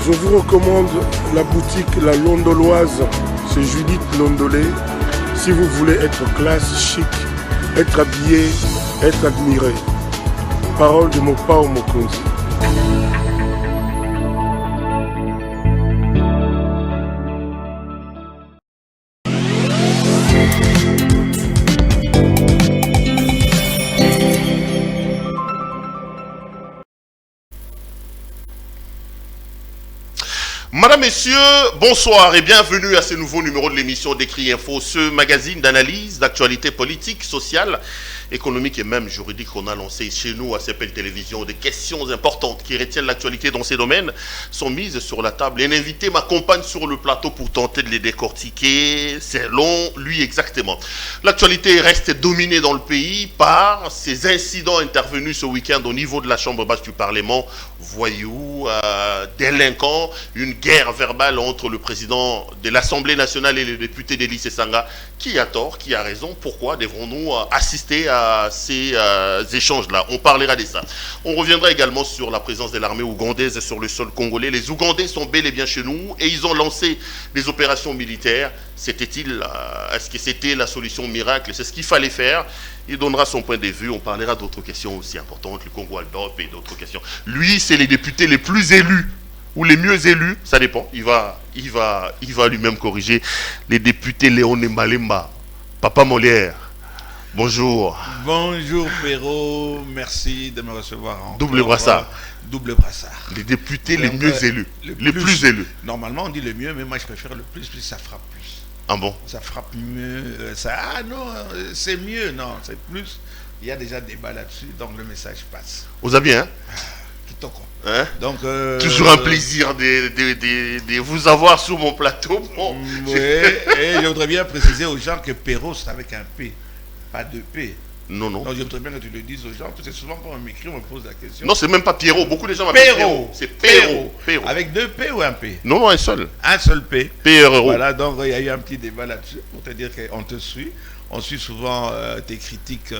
Je vous recommande la boutique La Londoloise, c'est Judith Londolé. Si vous voulez être classe, chic, être habillé, être admiré. Parole de Mopao Mokonzi. Madame, Messieurs, bonsoir et bienvenue à ce nouveau numéro de l'émission d'Écrit Info, ce magazine d'analyse, d'actualité politique, sociale, économique et même juridique qu'on a lancé chez nous à CPL Télévision. Des questions importantes qui retiennent l'actualité dans ces domaines sont mises sur la table. Et un invité m'accompagne sur le plateau pour tenter de les décortiquer selon lui exactement. L'actualité reste dominée dans le pays par ces incidents intervenus ce week-end au niveau de la Chambre basse du Parlement. Voyous, délinquants, une guerre verbale entre le président de l'Assemblée nationale et le député d'Élysée Sanga. Qui a tort, qui a raison? Pourquoi devrons-nous assister à ces échanges-là? On parlera de ça. On reviendra également sur la présence de l'armée ougandaise sur le sol congolais. Les Ougandais sont bel et bien chez nous et ils ont lancé des opérations militaires. Est-ce que c'était la solution miracle? C'est ce qu'il fallait faire. Il donnera son point de vue. On parlera d'autres questions aussi importantes, le Congo Aldop et d'autres questions. Lui, c'est les députés les plus élus ou les mieux élus, ça dépend. Il va lui-même corriger. Les députés Léon Malemba, Papa Molière. Bonjour. Bonjour Perrault, merci de me recevoir encore. Double brassard. Double brassard. Les députés les mieux élus. Les plus élus. Normalement on dit le mieux, mais moi je préfère le plus, puis ça frappe plus. Ah bon? Ça frappe mieux. Ah non, c'est mieux, non, c'est plus. Il y a déjà débat là-dessus, donc le message passe. Vous avez bien, hein? Tout au con. Hein? Donc, toujours un plaisir de vous avoir sur mon plateau. Bon. Oui, et je voudrais bien préciser aux gens que Perrault c'est avec un P, pas de P. Non, non. Donc je voudrais bien que tu le dises aux gens, parce que souvent quand on m'écrit, on me pose la question. Non, c'est même pas Pierrot. Beaucoup de gens m'appellent Pierrot. C'est Perrault. Avec deux P ou un P? Non, non, un seul. Un seul P. Perrault. Voilà, donc il y a eu un petit débat là-dessus pour te dire qu'on te suit. On suit souvent tes critiques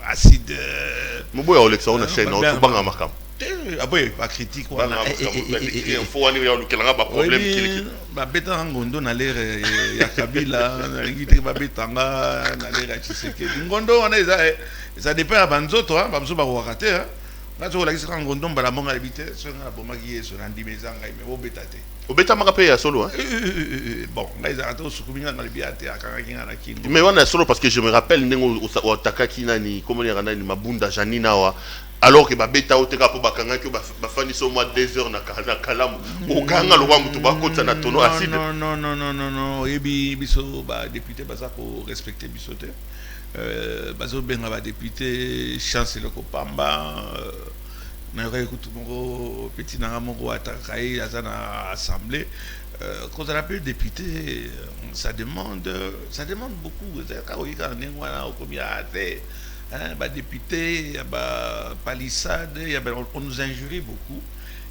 acides. Mon boy, Alexa, on a chaîne. On peut pas marquer. Ah oui, pas critique. Il faut aller voir le problème. Bah, bêta ngondo na l'air ya Kabila, ngiti ba betanga na l'air ya Tshisekedi. Ngondo on est ça dépend à banzoto hein, bamso ba wakate hein. Là sur la kisa ngondo mbala monga libité, sur na bomaki sur andi mezanga mais bo betate. Au bêta mangapé à solo hein. Bon, là ils arrêtent au sukuminga na libiate akanga kinga na kingo. Mais on est solo parce que je me rappelle nengo au Takaki nani comment dire nani mabunda janina wa. Alors que babeta oteka po bakanga que bafani so mois 2 heures na kalamu okanga lo wamutu bakota na tono acide. Non, ebi biso ba député baza ko respecter bisote. Bazo benga ba député chancelier ko pamba na réécoute mon petit na moko atakai azana assemblée quand on appelle député ça demande beaucoup ka oyika ndengwa na okomia ate. Bah, député, bah, palissade, on nous injurie beaucoup.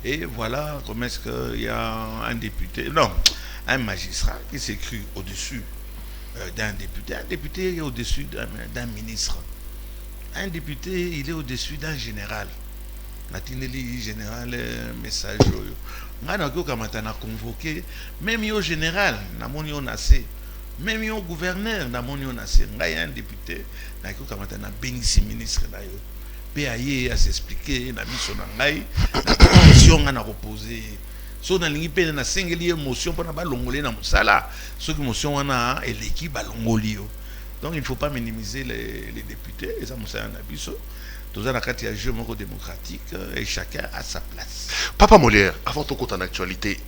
Et voilà comment est-ce qu'il y a un député, non, un magistrat qui s'est cru au-dessus d'un député. Un député est au-dessus d'un ministre. Un député, il est au-dessus d'un général. Natineli général, message. On a convoqué, même au général, on a assez. Même au gouverneur, on a un député. Na ko kamata na bénissi ministre na yo PAI à s'expliquer na mission na ngai na question na reposer so na lingi pe na singeli émotion pour na ba longolé na musala so ki motion wana et l'équipe ba longoli yo. Donc il ne faut pas minimiser les députés et ça musala na biso tous na kati ya jeu moko démocratique et chacun a sa place. Papa Molière, avant ton compte en actualité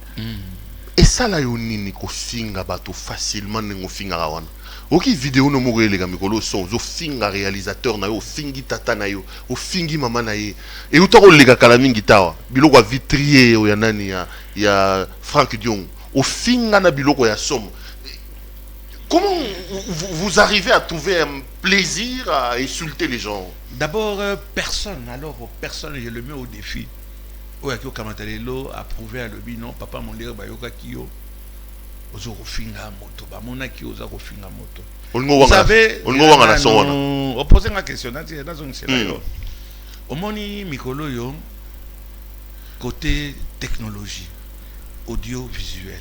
et ça là yo nini ko finga bato facilement ngo finga wana. Ok, vidéo no mo les gamikolo son zo finga réalisateur na yo fingi tata na yo o fingi mama na ye et utako lega kala mingi tawa biloko ya vitrier o ya nani ya Franck Dion o finga na biloko ya somme. Comment vous arrivez à trouver un plaisir à insulter les gens? D'abord personne, je le mets au défi. Oyaki Kamatalelo a prouvé à l'objet non papa Molière bayoka kiyo. Vous savez, on pose une question. Au moni Mikolo yo côté technologie. audiovisuel.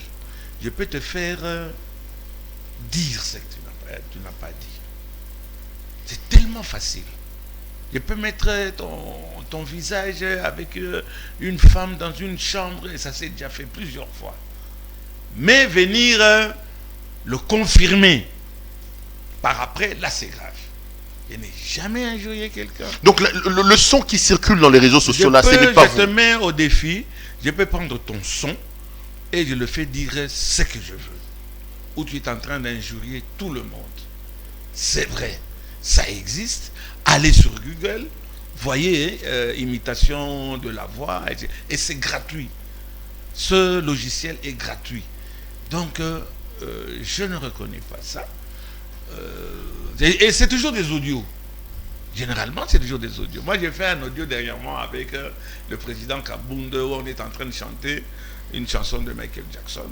Je peux te faire dire ce que tu n'as pas dit. C'est tellement facile. Je peux mettre ton visage avec une femme dans une chambre, et ça s'est déjà fait plusieurs fois. Mais venir le confirmer par après, là c'est grave. Je n'ai jamais injurié quelqu'un. Donc le son qui circule dans les réseaux sociaux, là, ce n'est pas vous. Je te mets au défi, je peux prendre ton son et je le fais dire ce que je veux. Ou tu es en train d'injurier tout le monde. C'est vrai, ça existe. Allez sur Google, voyez imitation de la voix, et c'est gratuit. Ce logiciel est gratuit. Donc, je ne reconnais pas ça. Et c'est toujours des audios. Généralement, c'est toujours des audios. Moi, j'ai fait un audio dernièrement avec le président Kabound où on est en train de chanter une chanson de Michael Jackson.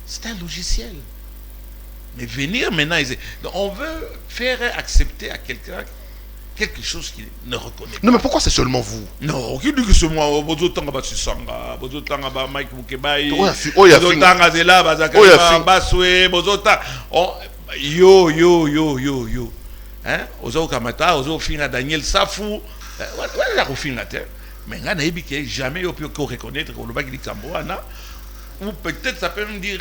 C'est un logiciel. Mais venir maintenant, on veut faire accepter à quelqu'un quelque chose qu'il ne reconnaît pas. Non, mais pourquoi c'est seulement vous? Non, qui dit que c'est moi? Bozotanga Batsisanga, Bozotanga ba Mike Mukebai, Bozotanga Zela, Bazakaba, Baswe, Bozota. Yo. Hein? Ozo Kamata, Ozo Fina Daniel Safou. Voilà, au final, mais là, jamais on peut reconnaître qu'on le bac du Camboana. Ou peut-être ça peut me dire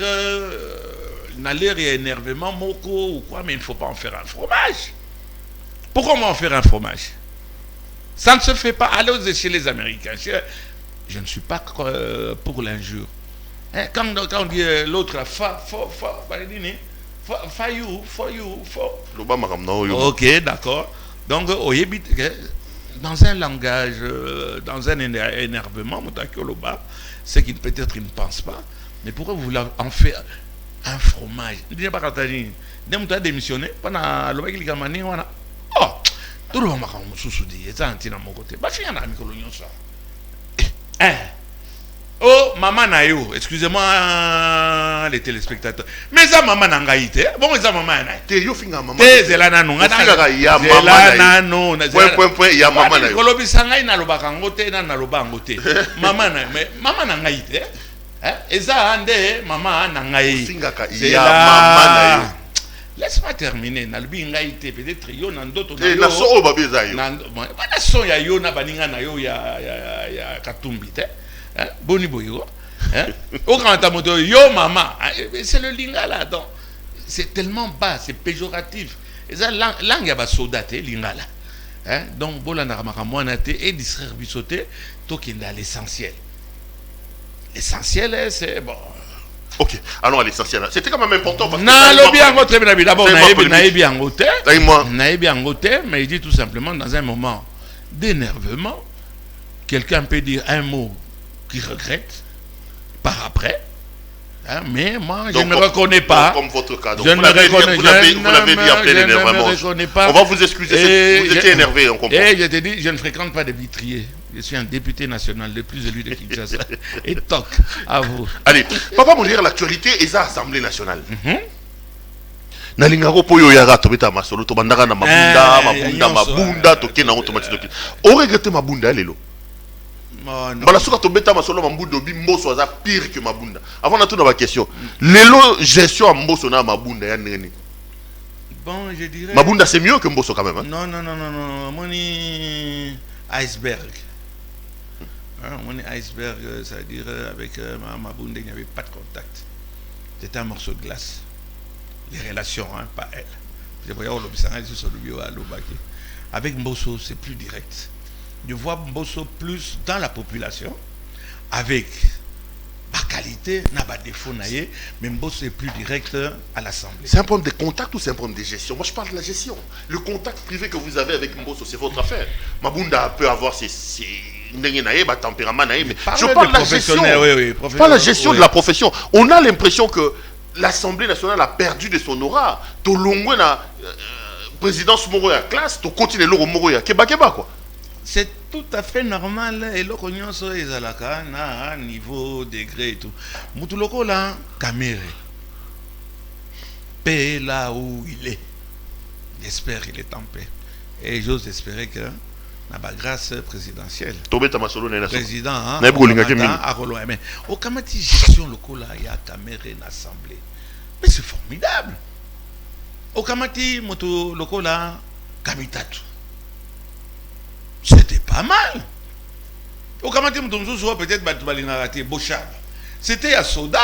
n'aller et énervement, Moko ou quoi, mais il ne faut pas en faire un fromage. Pourquoi on va en faire un fromage? Ça ne se fait pas. Allez chez les Américains. Je ne suis pas pour l'injure. Hein? Quand on dit l'autre, ok, d'accord. Donc, dans un langage, dans un énervement, c'est qu'il peut-être il ne pense pas. Mais pourquoi vous voulez en faire un fromage? Il n'y a pas quand tu as démissionné pendant le bac il y a oh, tout le monde m'a dit, c'est un tina mon côté. Bah, fille, on a mis colonion ça. Oh, maman Nayo, excusez-moi les téléspectateurs. Mais ça, maman Nangaïté. Bon, ça, maman Nayo. T'es yo finga maman. T'es Zelana non. Ya maman Nayo. Point, ya maman Nayo. Kolobi Sangai na loba kangote na loba angote. Maman Nayo, mais maman Nangaïté. Et ça, ande, maman Nangaï. Finga ya maman Nayo. Laisse-moi terminer. Nalbi Nangaïté, peut-être yo nan d'autres. Et na so obabe za yo. Na so ya yo na baninga na yo ya Katumbi te. Boni boyo. Au grand amoto, yo maman. C'est le lingala. Donc, c'est tellement bas, c'est péjoratif. Et ça, langue ya ba soldate lingala. Donc, bolana ramakamoanate et distraire bisoté, tokenda l'essentiel. L'essentiel, c'est bon. Ok, allons à l'essentiel. C'était quand même important parce que. D'abord, naïbi en côté, mais il dit tout simplement dans un moment d'énervement, quelqu'un peut dire un mot qui regrette par après, hein, mais moi je ne reconnais pas. Comme votre cas, donc je ne reconnais pas. Vous l'avez dit après l'énervement. On va vous excuser, vous étiez énervé, on comprend. Et je te dis, je ne fréquente pas de vitriers. Je suis un député national, le plus élu de Kinshasa. Et toc, à vous. Allez, papa, me dire l'actualité et ça, Assemblée nationale. Nalingaro poyo yara tobeta masolo to bandaka na mabunda to kena automatique to. O regrette mabunda lelo. Bala suka tobeta masolo mabunda bi mboso aza pire que mabunda. Avant na tout na ba question. Lelo gestion mboso na mabunda ya neni. Bon, je dirais mabunda c'est mieux que mboso quand même. Hein? Non. Moni iceberg. Mon iceberg, c'est-à-dire avec Mabunda, il n'y avait pas de contact. C'était un morceau de glace. Les relations, hein, pas elle. Je voyais avec Mbosso, c'est plus direct. Je vois Mbosso plus dans la population, avec ma qualité, n'a pas de défaut, mais Mbosso est plus direct à l'Assemblée. C'est un problème de contact ou c'est un problème de gestion? Moi, je parle de la gestion. Le contact privé que vous avez avec Mbosso, c'est votre affaire. Mabunda peut avoir ses tempérament, mais je parle de la gestion. Pas la gestion de la profession. On a l'impression que l'Assemblée nationale a perdu de son aura. Tolongwe na présidence Moroya classe, to continue l'euro Moroya keba quoi. C'est tout à fait normal et le cognoso ezalaka na niveau degré et tout. Mutuloko là Kamere. Paix là où il est. J'espère qu'il est en paix. Et j'ose espérer que na ba grâce présidentielle. Tobeta masolo na Président, hein, na bolinga ke mingi. mais au kamati gestion lokola ya caméra na assemblée. Mais c'est formidable. Au kamati moto lokola kamitatu. C'était pas mal. Au kamati moto nzuzu peut-être balinga raté Bochab. C'était à Soda,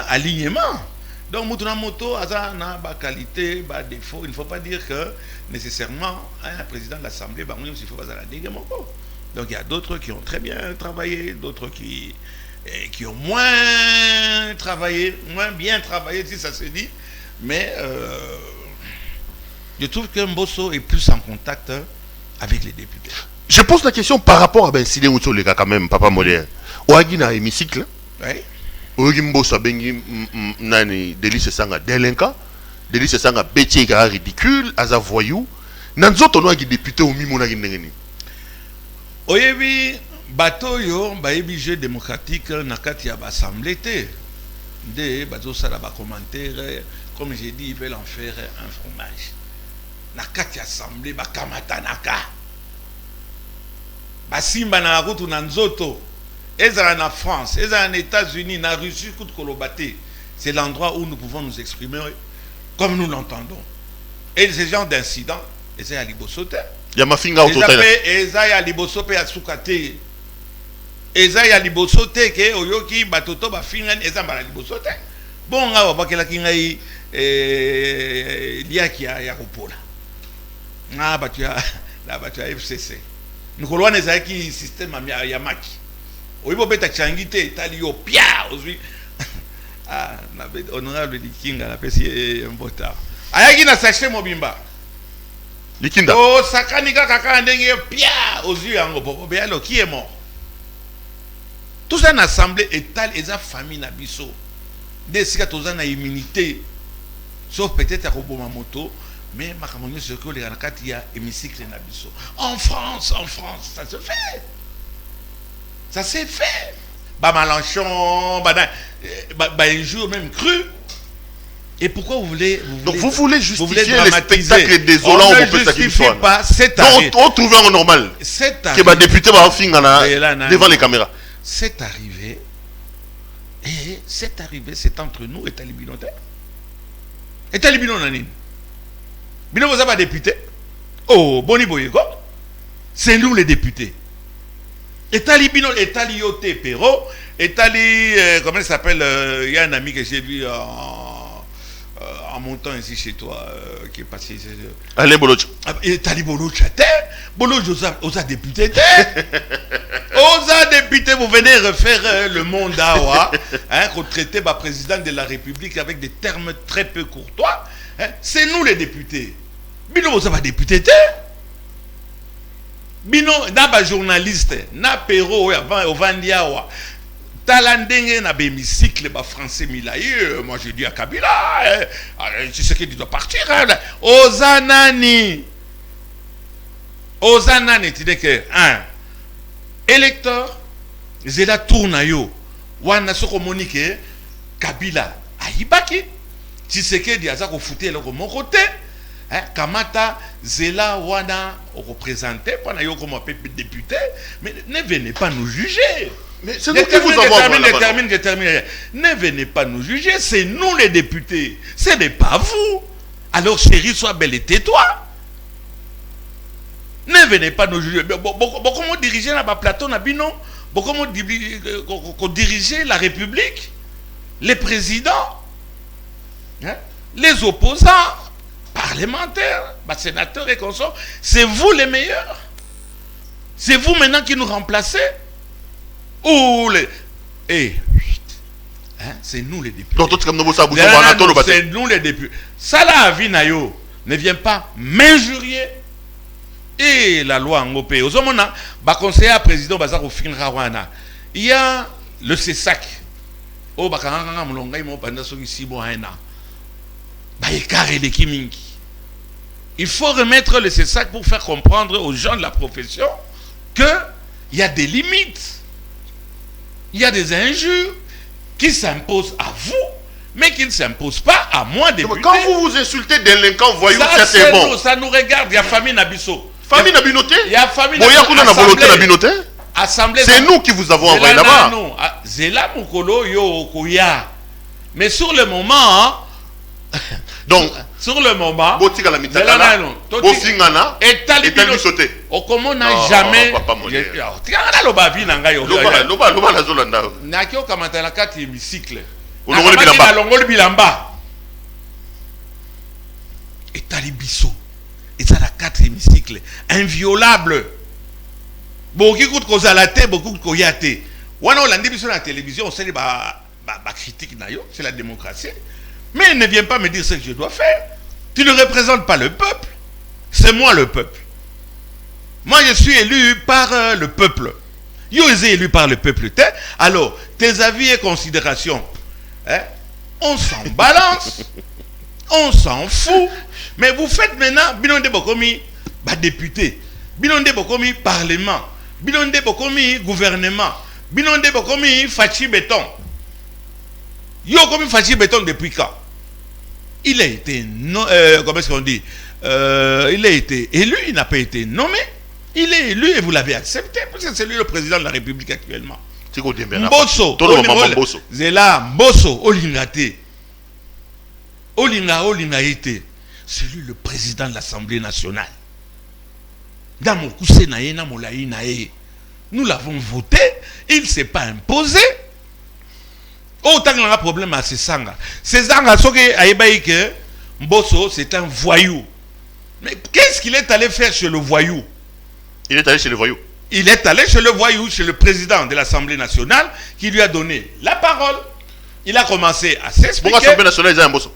alignement. Donc, moto moto, na ba qualité, ba défaut. Il ne faut pas dire que nécessairement un président de l'Assemblée, il faut pas la déguer. Donc, il y a d'autres qui ont très bien travaillé, d'autres qui ont moins travaillé, moins bien travaillé, si ça se dit. Mais je trouve que Mbosso est plus en contact avec les députés. Je pose la question par rapport à Ben Sidé Outsoleka quand même, papa moderne. Ouagi na hémicycle. Oui. Ouagi Mbosso bengi nani Délice Sanga délinquant, Délice Sanga bétier car ridicule, aza voyou. Nanzoto no agi député au mimo na ngeni. Oyebi bato yo bayebi jeu démocratique na kati ya assemblée té. De bazo sala ba commentaire comme j'ai dit ils veulent en faire un fromage. Na kati ya assemblée ba kamatanaka. Basimba na route na nzoto. Ezra na France, Ezra en États-Unis, na Russie, c'est l'endroit où nous pouvons nous exprimer comme nous l'entendons. Et ce genre d'incident, Ezra ya libosote. Yamafinga autotela. Ezra ya libosope ya sukate. Ezra ya libosote ke oyoki batoto ba fingan Ezra ba libosote. Bon nga bakela kingai liaki ya kopola. Na batu ya FCC. Nous avons un système à Yamaki. Oui, vous avez changité, Talio Pia, aujourd'hui. Ah, honorable Likinga, la PC un beau tard. Ayagi na saché Mobimba. Likinda. Oh, Sakanika Kaka Ndenge Pia, aujourd'hui, alors qui est mort? Tout ça, une assemblée étale et sa famille Nabiso. Des cas, tout ça, une immunité. Sauf peut-être à Robomamoto. Mais Makamoni ce que les Ranakati il y a hémicycle Nabiso. En France, ça se fait. Ça s'est fait. Mélenchon, un jour même cru. Et pourquoi vous voulez donc vous voulez justifier les spectacles désolants on ne justifie pas cette arrivée. On trouve un normal. Que le député va finir devant les caméras. C'est arrivé. Et cette arrivée, c'est entre nous et Talibino. Et Talibino Nanine. Bino vous avez député. Oh, Boni Boyego. C'est nous les députés. Et Talibino, et Talioté Perro, et Tali, comment il s'appelle, il y a un ami que j'ai vu en montant ici chez toi, qui est passé. Alain Boloch. Et Tali Boloch, Boloch, aux députés. Aux députés, vous venez refaire le monde d'Awa, retraiter le président de la République avec des termes très peu courtois. C'est nous les députés. Bino, vous avez député. Bino, n'a journaliste, n'a péro, au Vandiawa. Talandenge n'a bémicycle, français milaïeux. Moi, je dis à Kabila, tu sais qu'il doit partir. Ozanani, tu dis que, électeur, Zela Tournayo, Wana Soko Monique, Kabila, Aïbaki, tu sais qu'il y a ça qu'on foutait le mon côté. Kamata, Zela, Wana, représenté, pendant que comme député, mais ne venez pas nous juger. Mais c'est nous qui vous avons je termine. Ne venez pas nous juger, c'est nous les députés. Ce n'est pas vous. Alors, chérie, sois belle et tais-toi. Ne venez pas nous juger. Comment diriger la plateau, comment diriger la République, les présidents, les opposants, parlementaires, sénateurs et consorts, c'est vous les meilleurs. C'est vous maintenant qui nous remplacez. Ou les... c'est nous les députés. C'est nous les députés. Salah Avinayo ne vient pas m'injurier. Et la loi en OP. Au moment où conseiller président Bazar au fin Rawana, il y a le CESAC. Oh, Bakaranga Molonga, ils m'ont pendant ce qui il faut remettre le CESAC pour faire comprendre aux gens de la profession qu'il y a des limites. Il y a des injures qui s'imposent à vous, mais qui ne s'imposent pas à moi, député. Quand vous vous insultez délinquants, voyons ça, c'est bon. Ça nous regarde, il y a famille Nabiso. famille na binoté. Il y a famille na volonté na binoté. C'est nous qui vous avons envoyé là-bas. Zela Mukolo yo koya. Mais sur le moment, donc sur le moment, botika la mitakala, bofingana, et talibisoté. Comment n'a jamais. Loba la zolanda. Nakio kamata la 4 hémicycle. Longoli bilamba. Et talibiso. Et ça la 4 hémicycle inviolable. Beaucoup de cause à la tête, beaucoup de koyate. On a dit sur la télévision, on sait bah critique nayo, c'est la démocratie. Mais il ne vient pas me dire ce que je dois faire. Tu ne représentes pas le peuple. C'est moi le peuple. Moi je suis élu par le peuple. Yo est élu par le peuple. Alors, tes avis et considérations, hein, on s'en balance. On s'en fout. Mais vous faites maintenant, Binonde Bokomi, député. Binonde Bokomi, parlement. Binonde Bokomi, gouvernement. Binonde Bokomi, Fachi Béton. Yo comme Fachi Béton depuis quand? Il a été, comment est-ce qu'on dit? Il a été élu, il n'a pas été nommé. Il est élu et vous l'avez accepté. Parce que c'est lui le président de la République actuellement. Mbosso. Zela, Mbosso, Olingate. Olinga été. C'est lui le président de l'Assemblée nationale. Dans mon coussé naïe, dans mon laï naïe. Nous l'avons voté, il ne s'est pas imposé. Autant qu'il y a un problème à ces sangs. Ces sangs, que Mbosso, c'est un voyou. Mais qu'est-ce qu'il est allé faire chez le voyou? Il est allé chez le voyou. Il est allé chez le voyou, chez le président de l'Assemblée nationale, qui lui a donné la parole. Il a commencé à s'expliquer. Pourquoi l'Assemblée nationale, il y a un Mbosso?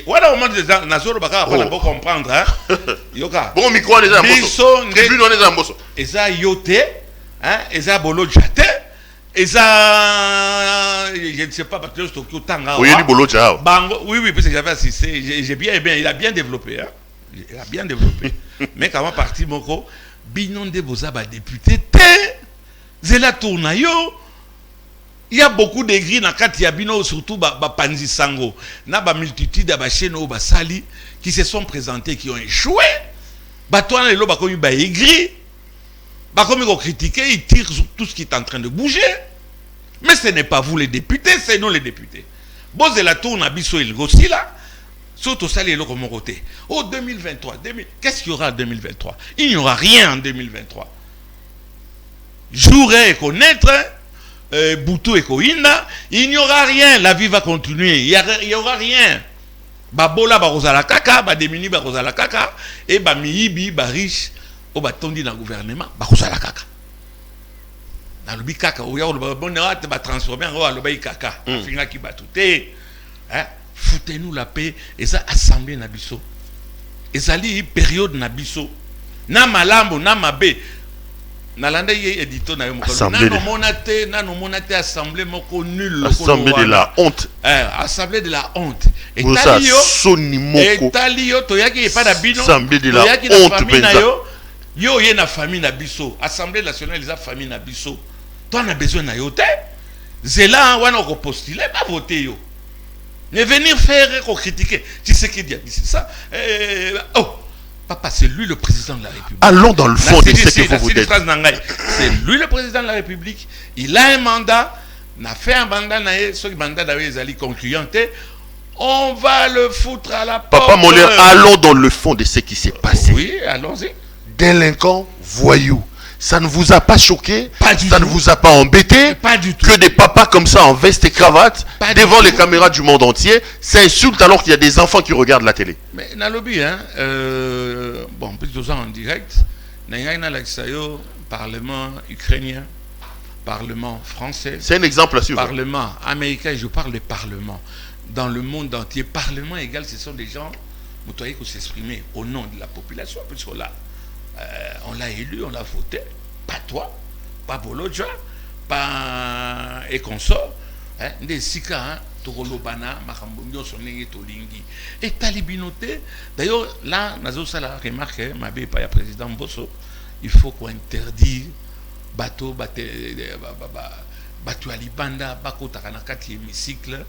Voilà au moment des Nazoro Baka, on peut comprendre. Yoka. Bon, micro, les Mbosso. Tribune, on est un Mbosso. Eza yote, eza bolo jate, eza, je ne sais pas, parce que je suis au Tanga. Oui, il y a bolo jate. Oui, parce que j'avais assisté, il a bien développé. Il a bien développé. Mais quand on est parti, Moko, Binonde Bozaba député, Zela Tournayo. Il y a beaucoup de gris dans Katiabino, surtout Panzi Sango. Il y a une multitude de chaînes Basali qui se sont présentés, qui ont échoué. Batouan et l'eau, comme ils gris. Comme ils ont critiqué, ils tirent sur tout ce qui est en train de bouger. Mais ce n'est pas vous les députés, c'est nous les députés. Bon, c'est la tour Nabiso il aussi là. Surtout ça, les lots comme côté. Oh, 2023. Qu'est-ce qu'il y aura en 2023? Il n'y aura rien en 2023. J'aurais connaître. Boutou et Koïna, il n'y aura rien, la vie va continuer, il n'y aura rien. Babola barozala kaka, bademini barozala kaka, et bamiibi bariche, au batondi dans le gouvernement, barozala kaka. Dans le bikaka, où il y a le bonheur, tu vas transformer en le kaka, finga qui va tout. Foutez-nous la paix, et ça assemblée nabiso. Et ça lit période nabiso. Na malambo, na mabe. Assemblée de la honte. Assemblée de la honte. Assemblée de la honte. Yo y na famille na biso. Assemblée nationale les a famille na biso. Toi on a besoin na yote. Zela wana ko postuler pas voter yo. Mais venir faire critiquer. Tu sais qui dit ça? Papa, c'est lui le président de la République. Allons dans le fond de ce que vous dites. C'est lui le président de la République. Il a un mandat. Il a fait un mandat. Ce mandat est concluant. On va le foutre à la porte. Papa Molière, allons dans le fond de ce qui s'est passé. Oui, allons-y. Délinquants, voyous. Ça ne vous a pas choqué? Ça ne vous a pas embêté? Pas du tout. Que des papas comme ça en veste et cravate devant les caméras du monde entier s'insultent alors qu'il y a des enfants qui regardent la télé. Mais dans le but, bon, plutôt ça en direct, Parlement ukrainien, Parlement français. C'est un exemple à suivre. Parlement américain, je parle de Parlement. Dans le monde entier, Parlement égal, ce sont des gens qui vont s'exprimer au nom de la population, puisqu'on l'a. On l'a élu, on l'a voté, pas toi, pas Bolodja, pas et consort, des sika, Torolobana, Makambonyo, Sonenge, Tolingi, et Talibinoté. D'ailleurs, là, Nazo Sala remarque, ma belle pas président Bosso, il faut qu'on interdise bateau, bateau Alibanda, Bako Takanakati hémicycle,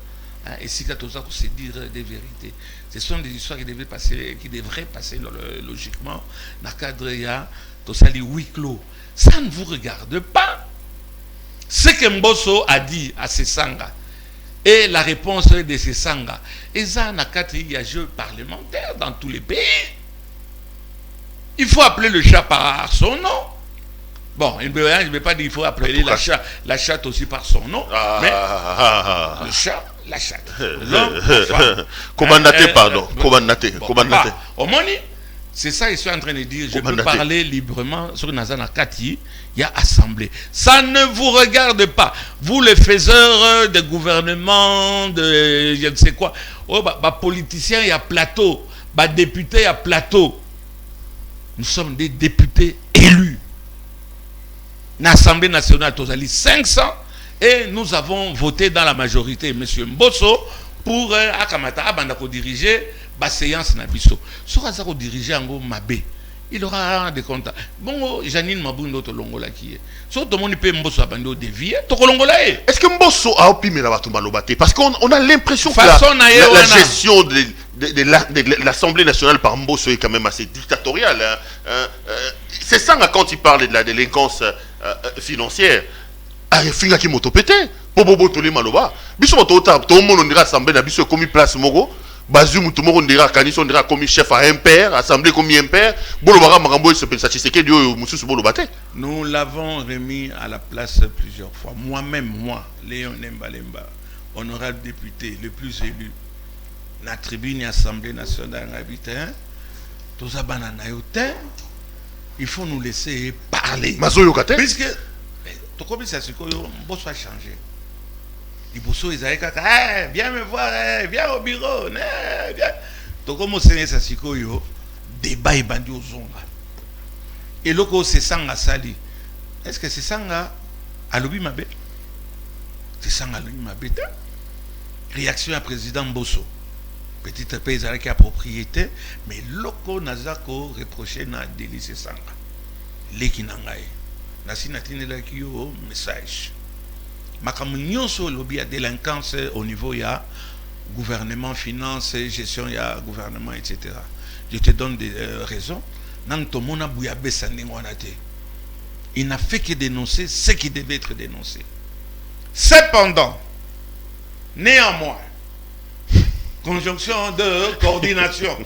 Et si tout ça, c'est dire des vérités. Ce sont des histoires qui devraient passer logiquement dans le cadre de huis clos. Ça ne vous regarde pas. Ce que Mbosso a dit à Sesanga et la réponse de Sesanga, et ça, il y a jeu parlementaire dans tous les pays. Il faut appeler le chat par son nom. Bon, je ne vais pas dire qu'il faut appeler la chatte aussi par son nom. Mais le chat, la chatte. Commandaté, pardon. Commandaté. C'est ça, ils sont en train de dire. Je peux parler librement sur Nazana Kati. Il y a assemblée. Ça ne vous regarde pas. Vous, les faiseurs de gouvernement, de je ne sais quoi. Oh, politiciens, il y a plateau. Députés, il y a plateau. Nous sommes des députés élus. L'Assemblée nationale, Tozali 500. Et nous avons voté dans la majorité, M. Mbosso, pour Akamata Abandako diriger la séance Nabiso. Si on a dirigé en Mabé, il aura des comptes. Bon, Janine Mabundo Tolongola qui est. Si tout le monde peut Mbosso Abando dévier, Tolongola est. Est-ce que Mbosso a opimé la Batumbalobate? Parce qu'on a l'impression que la gestion de l'Assemblée nationale par Mbosso est quand même assez dictatoriale. C'est ça quand il parle de la délinquance financière. Finga qui motopété. Bobo Tolé Maloba. Biso Motota, tout le monde on dira Assemblée Nabiso comme place Mogo. Bazum tout le monde on dira Kanis on dira comme chef à impair, Assemblée comme impair. Bolobara Marambo se peut satisfaire Dio Moussous Bolobate. Nous l'avons remis à la place plusieurs fois. Moi-même, Léon Nembalemba, honorable député, le plus élu, la tribune Assemblée nationale habitant, tout ça il faut nous laisser parler. Puisque tout comme ça, c'est que Mbosso a changé. Les Mbosso, ils avaient dit, viens me voir, viens au bureau, viens. Tout comme ça, c'est que débat est bandu aux zonga. Et là, c'est Sanga Sali. Est-ce que c'est Sanga à l'obi Mabé? C'est Sanga à l'obi Mabé. Réaction à président Mbosso. Petit peu, ils avaient la propriété, mais loko Nazako reproché na délit c'est Sanga. Leki nangaye. Nasi natine la kiyo message. Makamunyon so lobby à délinquance au niveau ya gouvernement, finance, gestion ya gouvernement, etc. Je te donne des raisons. Nantomona Bouyabe Sandingwanate. Il n'a fait que dénoncer ce qui devait être dénoncé. Cependant, néanmoins, conjonction de coordination.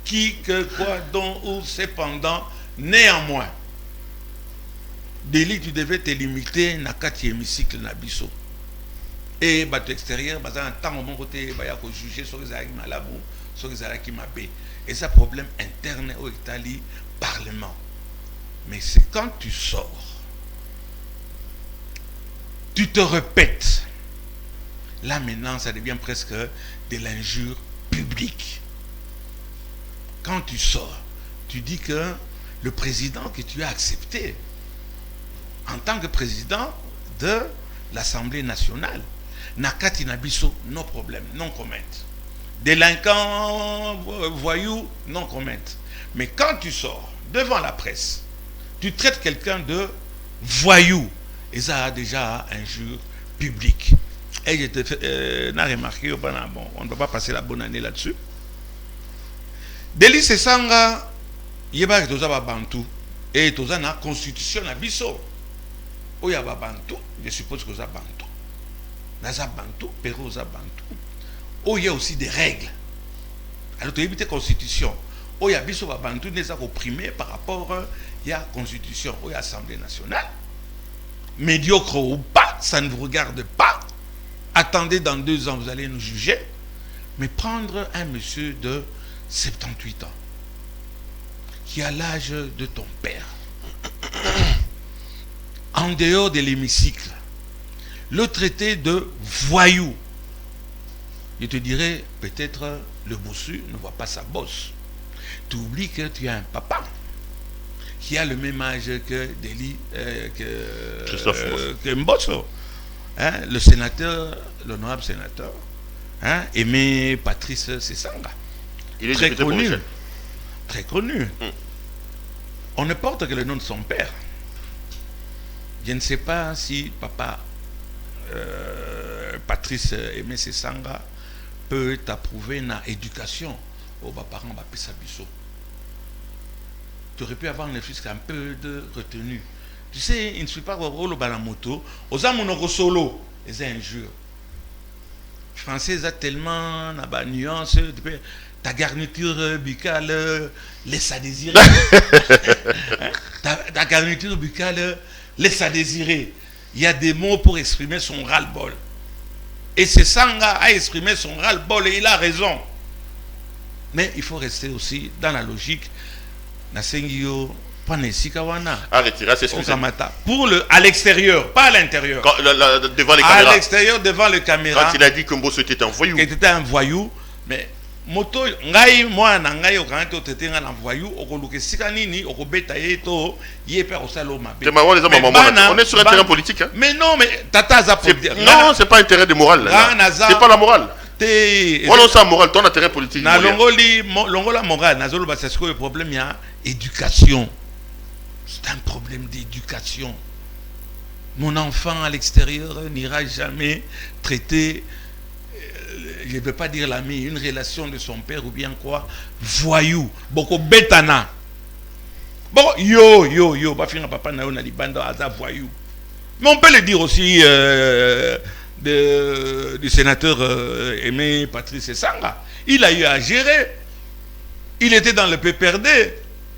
Qui, que, quoi, dont, ou, cependant, néanmoins. Délit, tu devais te limiter na 4e hémicycle na biso. Et bateau extérieur, dans un temps au mon côté, il y a juger sur les armes malabou, sur les armes qui m'appellent. Et ça, problème interne au Italie, parlement. Mais c'est quand tu sors, tu te répètes. Là maintenant, ça devient presque de l'injure publique. Quand tu sors, tu dis que le président que tu as accepté en tant que président de l'Assemblée nationale, Nakati Nabiso, non problème, non comment. Délinquant, voyou, non comment. Mais quand tu sors devant la presse, tu traites quelqu'un de voyou, et ça a déjà injure publique. Et je te n'ai remarqué, bon, on ne peut pas passer la bonne année là-dessus. Délit Sesanga, il y a des bantou et tous na constitution na biso. O ya bantou, je suppose que ça bantou. Naza bantou, Pérou za bantou. O il y a aussi des règles. Alors tu évites constitution. O ya biso bantou n'est pas opprimé par rapport à la constitution, o ya Assemblée nationale. Médiocre ou pas, ça ne vous regarde pas. Attendez, dans 2 ans, vous allez nous juger. Mais prendre un monsieur de 78 ans, qui a l'âge de ton père, en dehors de l'hémicycle, le traiter de voyou, je te dirais, peut-être le bossu ne voit pas sa bosse. Tu oublies que tu as un papa qui a le même âge que Deli, que Mbosso. Hein, le sénateur, l'honorable sénateur, hein, Aimé Patrice Sesanga. Il est très connu. Très connu. On ne porte que le nom de son père. Je ne sais pas si papa Patrice Aimé Sesanga peut approuver une éducation aux parents Bapesa Bisso. Tu aurais pu avoir ne fût qu'un peu de retenue. Tu sais, il ne suffit pas de rôle à la moto. Aux amours solo, les injures. Français a tellement de nuances. Ta garniture buccale laisse à désirer. ta garniture buccale laisse à désirer. Il y a des mots pour exprimer son ras-le-bol. Et Sesanga a exprimé son ras-le-bol et il a raison. Mais il faut rester aussi dans la logique. Nasengio à retirer, c'est pour à l'extérieur, pas à l'intérieur. Devant les caméras. À l'extérieur, devant les caméras. Quand il a dit que Mbosso était un voyou. Qu'il était un voyou, mais moto ngai moi na ngai okanto tete nga na voyou okoluke sikanini okobeta yeto yepe osalo mabe. On est sur un terrain politique hein. Mais non, mais tata za pour dire. Non, c'est pas intérêt de morale. C'est pas la morale. On a morale, ton intérêt politique. Na longola morale, na zolo ba c'est le problème il y a éducation. C'est un problème d'éducation. Mon enfant à l'extérieur n'ira jamais traiter, je ne veux pas dire l'ami, une relation de son père ou bien quoi, voyou, beaucoup bétana. Bon, yo, papa na di banda aza voyou. Mais on peut le dire aussi du sénateur Aimé Patrice Sesanga. Il a eu à gérer. Il était dans le PPRD.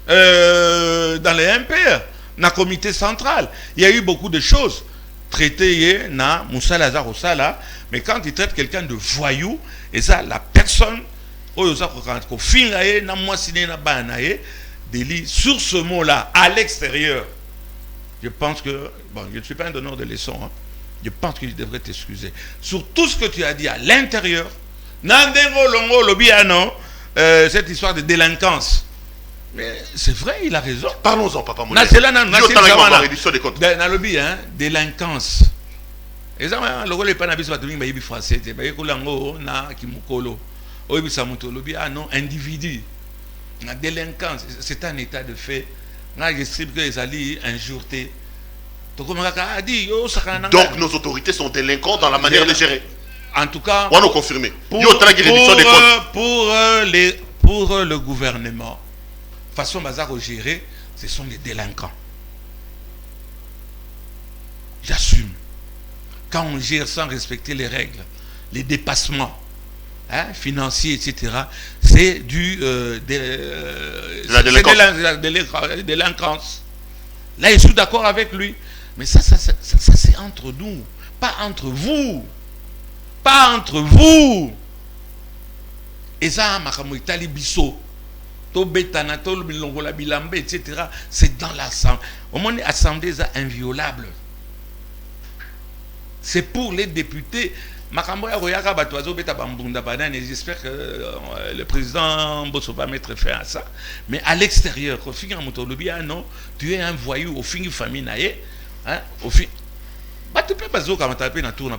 Dans les MPR, dans le comité central, il y a eu beaucoup de choses traitées na Moussa Lazarosala, mais quand il traite quelqu'un de voyou, et ça, la personne, sur ce mot-là, à l'extérieur, je pense que, bon, je ne suis pas un donneur de leçons, hein, je pense qu'il devrait t'excuser. Sur tout ce que tu as dit à l'intérieur, cette histoire de délinquance. Mais c'est vrai, il a raison. Parlons-en, papa Moulin. Délinquance. Et ça, le rôle n'est pas dans le français. C'est non, individu. La délinquance, c'est un état de fait. J'estime que les alliés injurés. Donc nos autorités sont délinquants dans la manière de gérer. En tout cas, on nous confirmer. Pour le gouvernement, façon bazar gérer, ce sont des délinquants. J'assume. Quand on gère sans respecter les règles, les dépassements financiers, etc., c'est la délinquance. Là, je suis d'accord avec lui. Mais ça c'est entre nous, pas entre vous. Pas entre vous. Et ça, Makamouitali Bisso. Etc. C'est dans l'assemblée. Au moins, l'assemblée est inviolable. C'est pour les députés. J'espère que le président Mbosso va mettre fin à ça. Mais à l'extérieur, tu es un voyou au fin de famille. Au fin. Tu peux pas dire que tu as tour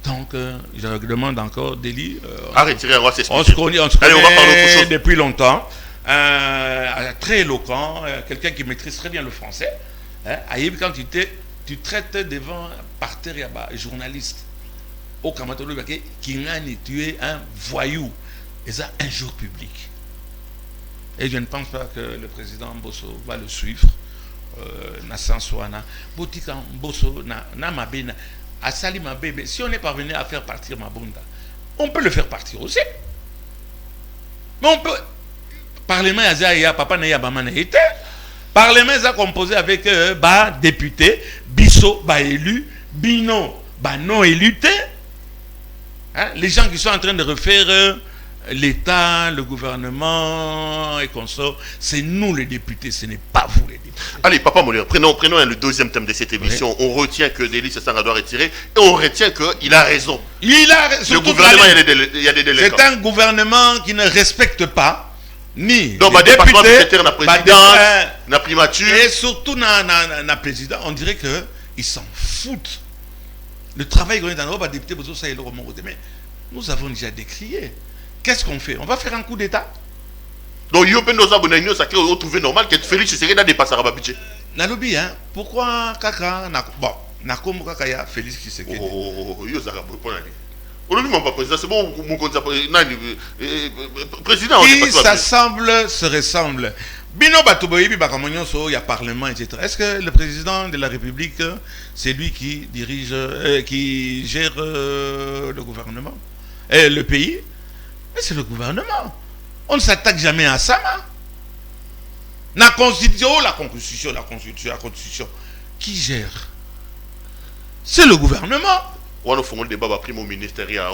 donc, je demande encore Déli. À retirer, on va s'expliquer. On se connaît depuis longtemps. Très éloquent. Quelqu'un qui maîtrise très bien le français. Quand tu traites devant parterre et journaliste. Au Kamatolo, tu es un voyou. Et ça, un jour public. Et je ne pense pas que le président Mbosso va le suivre. Si on est parvenu à faire partir Mabunda, on peut le faire partir aussi. Mais on peut. Parlement a papa n'a pas été. Parlement a composé avec député, Bisso, élu, Bino, non élu. Les gens qui sont en train de refaire l'État, le gouvernement et consorts, c'est nous les députés, ce n'est pas vous les députés. Allez, Papa Moulin, prenons le deuxième thème de cette émission. Oui. On retient que Déli Sesanga doit retirer et on retient qu'il a raison. Le gouvernement, il y a des délinquants. C'est un gouvernement qui ne respecte pas ni donc, les députés, la présidence, la primature. Et surtout na président, on dirait qu'ils s'en foutent. Le travail qu'on est dans le député, mais nous avons déjà décrié. Qu'est-ce qu'on fait? On va faire un coup d'État. Donc, il y a trouvé normal que Félix Tshisekedi a dépassé le budget. Nalobi, hein, pourquoi Kaka bon, Nakomo Kaka ya Félix Tshisekedi. Yo Zaka pour aller. On ne dit pas président, c'est bon, mon président. Qui s'assemble se ressemble. Bino Batuboyebi Bakamonyon so, il y a parlement, etc. Est-ce que le président de la République, c'est lui qui dirige, qui gère le gouvernement, le pays? Mais c'est le gouvernement. On ne s'attaque jamais à ça. La constitution. Qui gère? C'est le gouvernement. On a fait un débat primo ministériel.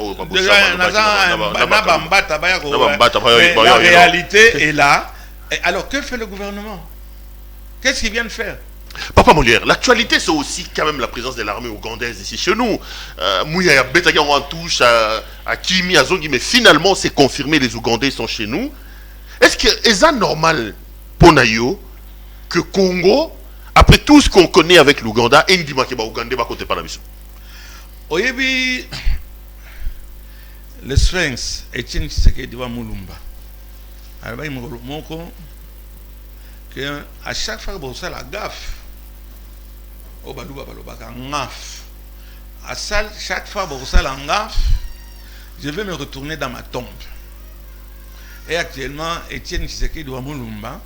La réalité est là. Et alors, que fait le gouvernement? Qu'est-ce qu'il vient de faire? Papa Molière, l'actualité c'est aussi quand même la présence de l'armée ougandaise ici chez nous. Mouya Betagi en touche à Kimi, à Zongi, mais finalement c'est confirmé, les Ougandais sont chez nous. Est-ce que c'est normal pour Nayo que Congo, après tout ce qu'on connaît avec l'Ouganda, et Ndima Keba Ougandais va côté par la mission? Oyebi, le Sphinx, Etienne Tshisekedi wa Mulumba. Alors, il m'a que à chaque fois que vous avez la gaffe, à chaque fois que vous avez la gaffe, je vais me retourner dans ma tombe. Et actuellement, Etienne Tshisekedi wa Mulumba,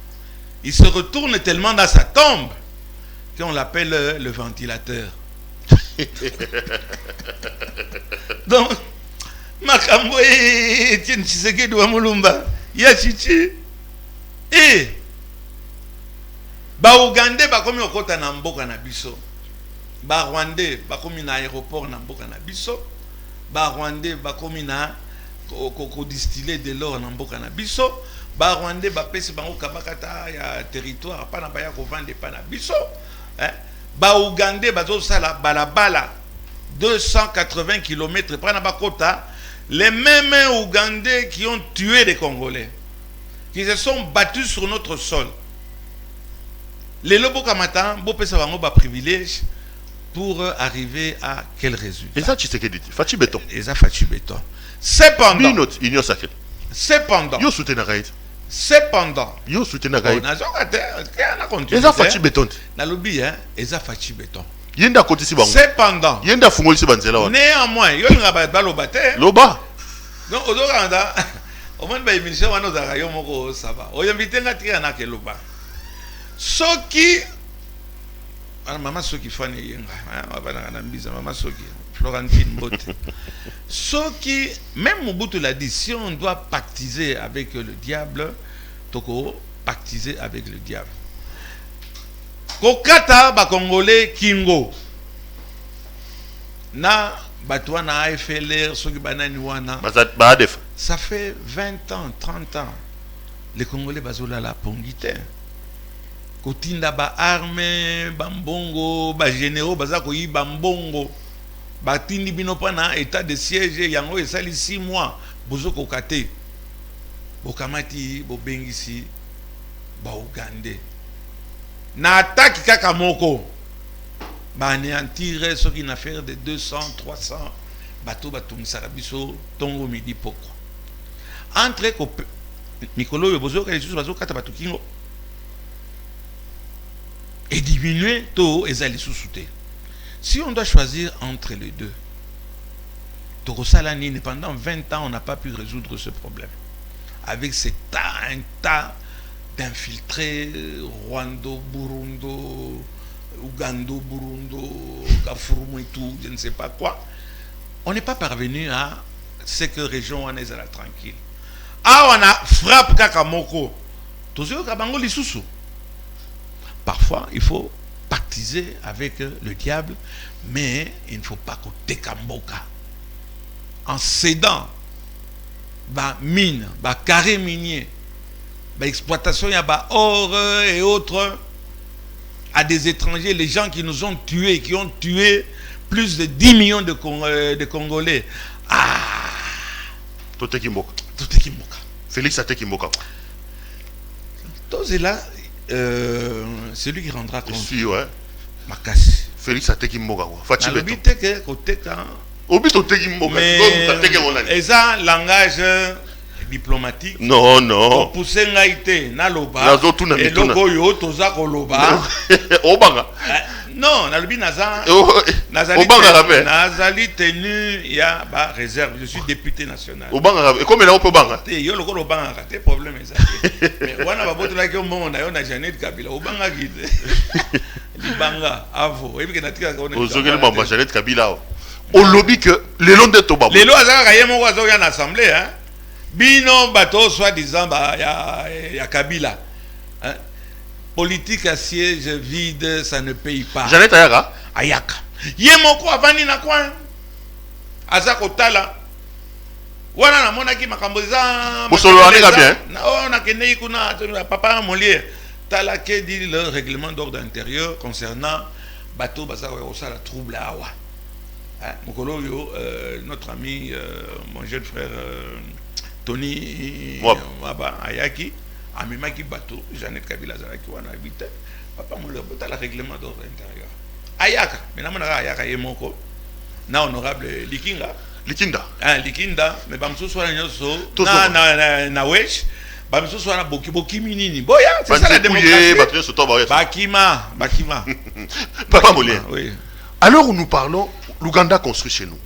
il se retourne tellement dans sa tombe qu'on l'appelle le ventilateur. Donc, Makambo et Etienne Tshisekedi wa Mulumba, Yachichi, et ba Ougandais ba komi okota na mboka na biso, ba Rwandais ba komi na aéroport na mboka na biso, ba Rwandais ba komi na ko distiller de l'or na mboka na biso, ba Rwandais ba pesi bango kabakata ya territoire pa na ba ya ko vendre pa na biso, hein? Ba Ougandais ba zo sala balabala 280 km pa na ba kota. Les mêmes Ougandais qui ont tué des Congolais, qui se sont battus sur notre sol. Les Lobo Kamata, Bopé Savango ba privilège pour arriver à quel résultat? Et ça, tu sais que dit, Fachi Béton. Et ça, Fachi Béton. Cependant, Union sacrée. Cependant, Yo soutien na Gaït. Cependant, Yo soutien na Gaït. Et ça, Fachi Béton. Na lobby, hein, et ça, Fachi Béton. Yenda côté si bango. Cependant, Yenda fungoli si banzela. Néanmoins, yo ngaba balobate. Loba. Donc, au Rwanda, au moins, bah, émission, on a eu mon ça va. On invite un atelier à Nakeloba. Ce qui, maman, ce qui fait maman, ce qui, Florentine Botte. Ce qui, même Mobutu l'a dit, si on doit pactiser avec le diable, Toko, pactiser avec le diable. Kokata, ba Congolais, Kingo. Na, Batouana, AFLR, ça fait 20 ans, 30 ans. Les Congolais bazola la pongite. Kotinda ba armée, bambongo, ba généraux, bazako yi bambongo. Batindi binopana état de siège, yango esali 6 mois. Bozoko kate. Bokamati, bobengisi, ba Ougandais. Na attaque kaka moko. Ba anéantir ce qui n'a fait de 200, 300 bateaux batum sarabiso tongo midi poko. Entre Mikolo Yobozo et les bateaux kata kingo et diminuer to ezali sous-souté. Si on doit choisir entre les deux, Toko Salani, pendant 20 ans, on n'a pas pu résoudre ce problème. Avec un tas d'infiltrés, Rwando, Burundo, Ougando, Burundo, Kafurumu et tout, je ne sais pas quoi. On n'est pas parvenu à ce que région on est tranquille. Ah, on a frappé Kakamoko. Parfois, il faut pactiser avec le diable, mais il ne faut pas côté Kamboka. En cédant, mine, carré minier, exploitation, il y a or et autres à des étrangers, les gens qui nous ont tués, qui ont tué plus de 10 millions de Congolais. Ah! Tout est Kimboka. Félix Ate Kimboka. Tous est là, c'est lui qui rendra compte. Si, ouais. Makasi. Félix Ate Kimboka. Fachi Beton. Côté quand. Obi to Kimboka. Mais, et ça, langage diplomatique. Non, non. Pour pousser ngaïté, na loba. Et logo yo, toza ko loba. Obanga. Non, na lobi naza. Nazali tenu, il y a réserve. Je suis député national. Obanga. Et comme il a Obanga. Yo logo Obanga, c'est problème ça. Mais wana baboto la ko mbongo na yo na Janet Kabila. Obanga guide. Libanga, avo. Et puis que natika ko. Ozogeli mamba Janet Kabila. Au lobby que les longs de Toba. Les lois azaka yemo wazo ya l'assemblée hein. Bino bateau soi-disant ya Kabila. Hein? Politique à siège vide, ça ne paye pas. Janet Ayaka. Ayaka. Yemo ko avani na kwa. Azako tala. Wana na mona ki makambo za. Bosolo anika bien. Oh na kene kuna papa Molière. Tala ke dit le règlement d'ordre intérieur concernant bateau bazako ya la trouble awa. Notre ami, mon jeune frère Tony Ayaki, Amimaki Bateau, Janet Kabila Zaraki, on a habité. Papa, mon le règlement d'ordre intérieur. Ayaka, mais là, on a Ayaka et Moko, na honorable Likinda. Likinda. Likinda, mais Bamsou soit na wesh, Bamsou soit na boki minini. Boya, c'est ça la démocratie. Bakima. Papa Molière. Oui. Alors où nous parlons, l'Ouganda construit chez nous.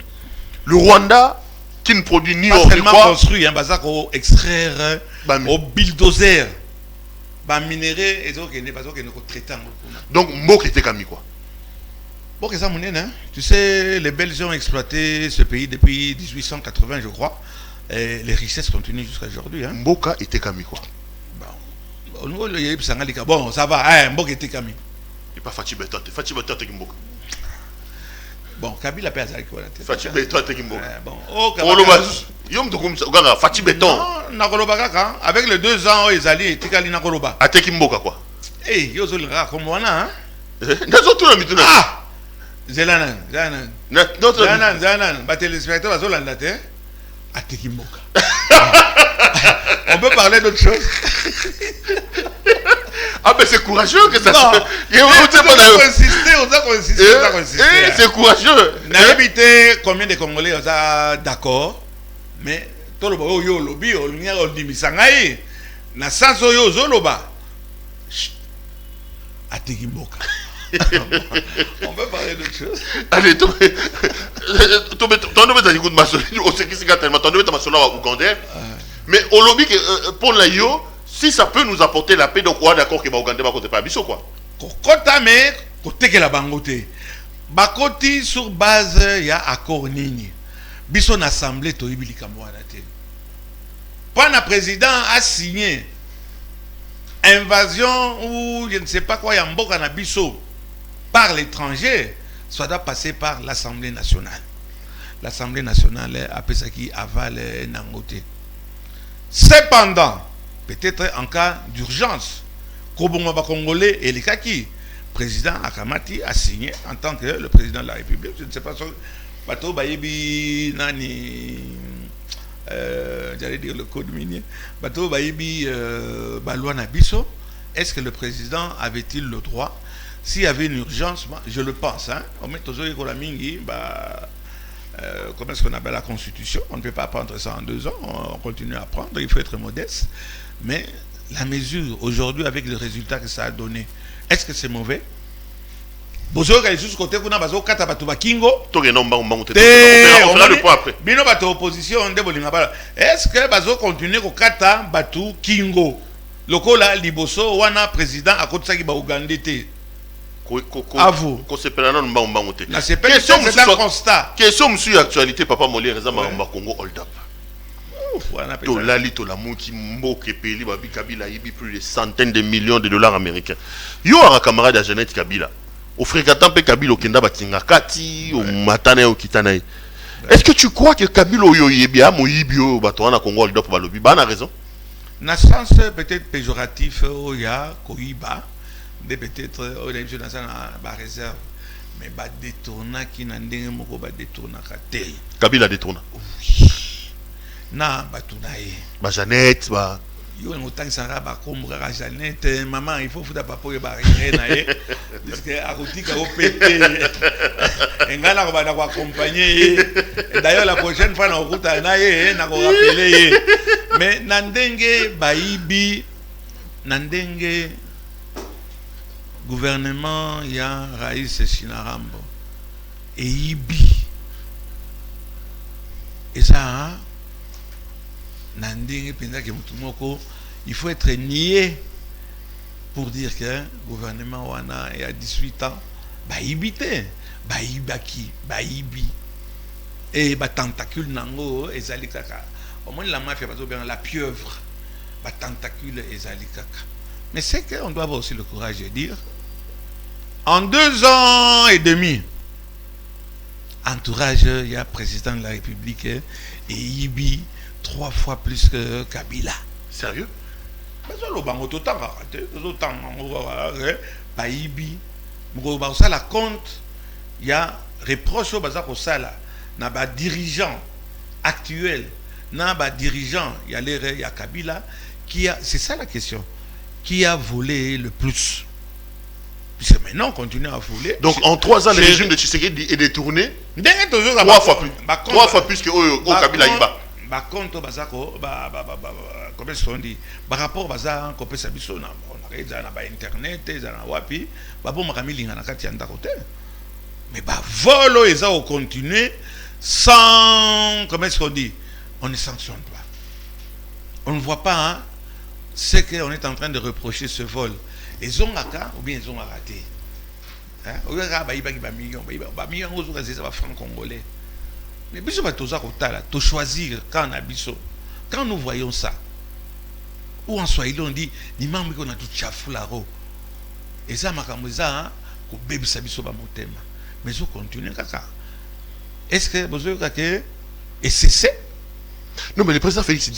Le Rwanda, qui ne produit ni or ni quoi. Construit, bazako extraire au bulldozer. Minérer, et donc il n'est pas traitant. Donc, Mbok était comme quoi? Mbok est ça, tu sais, les Belges ont exploité ce pays depuis 1880, je crois. Et les richesses continuent jusqu'à aujourd'hui. Mboka était comme quoi? Bon, ça va, Mbok était comme. Il n'est pas fatigué, Fatigué Mbok. Bon, Kabila peut aller quoi? Fatih Béton te kimbo. Bon, Yom to comme ça, Ouganda, Fatih Béton. Non, Nakoloba kaka, avec les 2 ans ils allaient tikali Nakoloba. A te kimboka quoi? Eh, yo zo linga comme wana hein? Nazo tout na mituna. Ah! Zelana. Ba téléspectateurs bazo landa te. A te kimboka. On peut parler d'autre chose. Ah mais c'est courageux que ça se fait. On doit insister. C'est courageux. N'a habité combien de Congolais d'accord, mais tout le monde yo lobby on y a on dit misangai na sanso yo zoloba. Ategimboka. On peut parler d'autre chose. Allez, ton nom est à l'écoute de ma solide, on sait qui c'est tellement ton nom est à ma solide ougandais. Mais au lobby pour la yo si ça peut nous apporter la paix, donc on est d'accord que Ouganda va côté pas biso quoi. Kota mais côté que la bangote. Bakoti sur base ya accord nini. Biso na assemblée to ibili kamwana te. Pas na président a signé invasion ou je ne sais pas quoi ya mboka na biso par l'étranger, ça doit passer par l'Assemblée nationale. L'Assemblée nationale a fait ça qui avale nangote. Cependant, peut-être en cas d'urgence, Kobongwa Congolais et les Kaki, président Akamati a signé en tant que le président de la République. Je ne sais pas si Bato Bayebi Nani, j'allais dire le code minier, Bato Bayebi Balouana Bisso, est-ce que le président avait-il le droit, s'il y avait une urgence, je le pense, hein, on met toujours comment est-ce qu'on appelle la constitution, on ne peut pas apprendre ça en 2 ans, on continue à apprendre, il faut être modeste, mais la mesure aujourd'hui avec le résultat que ça a donné, est-ce que c'est mauvais? On fera le point après. Est-ce que bazo continue ko kata batu kingo lokola liboso wana président akotsa ki ba Ouganda te? À vous. C'est un constat. Question monsieur actualité papa Molière Rezama Congo hold up. To lali to la mouki mboke peli babi Kabila yibi plus de centaines de millions de dollars américains. Yo a camarade à Jeannette Kabila. Au frégatant pe Kabila au kenda batinga kati au matane au kitanaï. Est-ce que tu crois que Kabila yo yebia mo yibio batwana Congo hold up balobi ba na raison? Na sens peut-être péjoratif oya koiba de peut-être au dans la réserve mais ba détourna qui na ndenge moko ba détourna kate. Kabila détourna. Na batunaye. Ba Jeannette ba yo ngotangi sanga ba kombra ka Janette maman il faut fouta papa yo ba rien nae parce que akotika au pété engala ko ba na ko accompagner d'ailleurs la prochaine fois na okuta nae na ko rappeler mais nandenge baibi nandenge gouvernement ya Rais Shinarambo et ibi et ça Nanding il faut être nié pour dire que le gouvernement wana il y a 18 ans baibité baibaki baibi et ba tentacule nango ezali kaka au moins la mafia bazo bien la pieuvre ba tentacule ezali kaka mais c'est qu'on doit avoir aussi le courage de dire en 2 ans et demi entourage il y a président de la République et Ibi 3 fois plus que Kabila. Sérieux? Mais ça, le bango tout temps raté, tout temps, bah Ibi, ça la compte, il y a reproche au bazar au sala, n'a pas dirigeant actuel, n'a pas dirigeant, il y a l'air, il y a Kabila, qui a, c'est ça la question, qui a volé le plus? Puisque maintenant on continue à voler. Donc en 3 ans, le régime de Tshisekedi est détourné 3 fois plus. 3 fois plus que Kabila Iba. Par contre, comment est-ce qu'on dit? Par rapport à ça, on a internet, on a wapi, mais volo et ça on continue sans, comment est-ce qu'on dit? On ne sanctionne pas. On ne voit pas hein, ce qu'on est en train de reprocher ce vol. Ils ont ou bien ils ont raté. Hein? Congolais. Mais tu choisir quand on a biso. Quand nous voyons ça, ou en Swahili on dit ni mambo qu'on a tout chafularo. Et ça makamuza ko bebi sabiso ba motema. Mais on continue kaka. Est-ce que besoin que et c'est non, mais le président Félix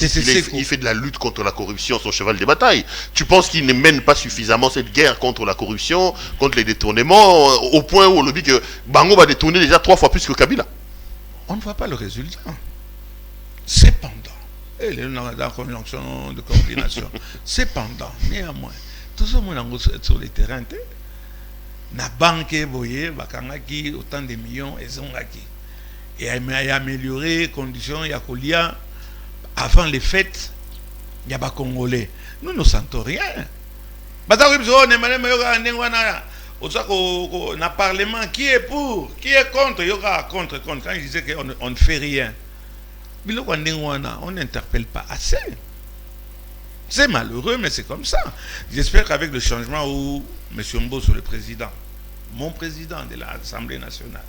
il fait de la lutte contre la corruption son cheval de bataille. Tu penses qu'il ne mène pas suffisamment cette guerre contre la corruption, contre les détournements, au point où on le dit que Bango va détourner déjà 3 fois plus que Kabila? On ne voit pas le résultat. Cependant, et la conjonction de coordination, cependant, néanmoins, tout ce monde sur les terrains, na banque boye, bakangaki autant de millions et zongaki. Et améliorer les conditions, il y a Kolia, avant les fêtes, il y a pas Congolais. Nous ne sentons rien. Au Parlement, qui est pour, qui est contre, il y aura contre. Quand je disais qu'on ne fait rien, on n'interpelle pas assez. C'est malheureux, mais c'est comme ça. J'espère qu'avec le changement où M. Mbosso, le président, mon président de l'Assemblée nationale,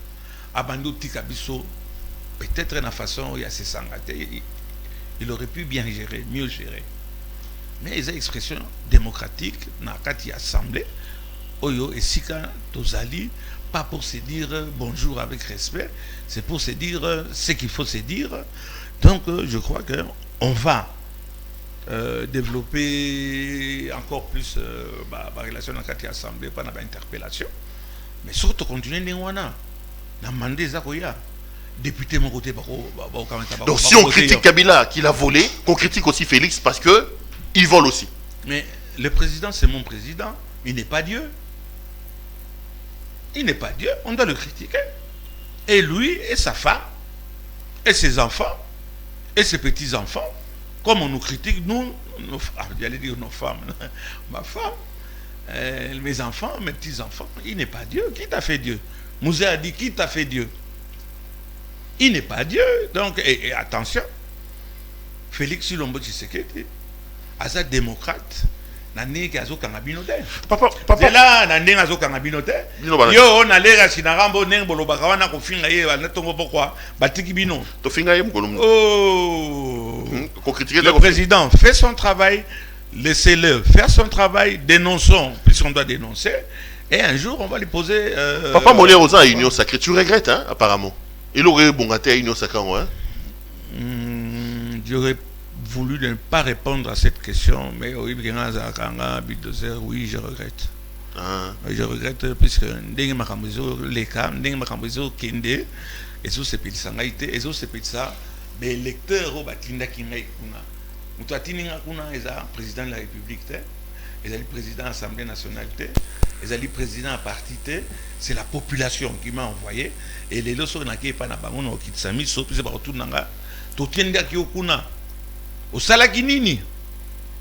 Abandou Tikabiso, peut-être une façon où il y a ses sangatés, il aurait pu bien gérer, mieux gérer. Mais les expressions démocratiques, dans la assemblée, Oyo et Sika Tozali, pas pour se dire bonjour avec respect, c'est pour se dire ce qu'il faut se dire. Donc je crois qu'on va développer encore plus la relation dans la assemblée, pas dans l'interpellation. Mais surtout continuer Nengwana. Député mon côté. Donc si on critique Kabila qu'il a volé, qu'on critique aussi Félix parce que il vole aussi. Mais le président c'est mon président, il n'est pas Dieu. Il n'est pas Dieu, on doit le critiquer. Et lui et sa femme, et ses enfants, et ses petits-enfants, comme on nous critique, nous, j'allais dire nos femmes, ma femme, mes enfants, mes petits-enfants, il n'est pas Dieu. Qui t'a fait Dieu? Mouzé a dit, qui t'a fait Dieu? Il n'est pas Dieu. Donc, et attention, Félix Tshilombo Tshisekedi, à sa démocrate, Papa, là, yo on a l'air à Shinarambo, Nengbolobawana, Kofinga, pourquoi? Batiki Bino. Oh, le président fait son travail, laissez-le faire son travail, dénonçons, puisqu'on doit dénoncer, et un jour on va lui poser. Papa Molé Rosa à Union Sacrée, tu regrettes, hein, apparemment. Il aurait bon à Union Sacrée, hein? J'aurais voulu ne pas répondre à cette question, mais oui, je regrette. Je regrette puisque les cas, Kende, et sous ces petits sangaïtés, et sous ces petits ça, les lecteurs au Batinda Kingaï Kuna, Moutatininga kuna eza président de la République, ils ont le président de l'Assemblée nationale, ils ont le président à parti, c'est la population qui m'a envoyé. Et les leçons qui sont na bango na Kitsami, sauf c'est partout nanga. Tout tient qui okuna. Au salakinini.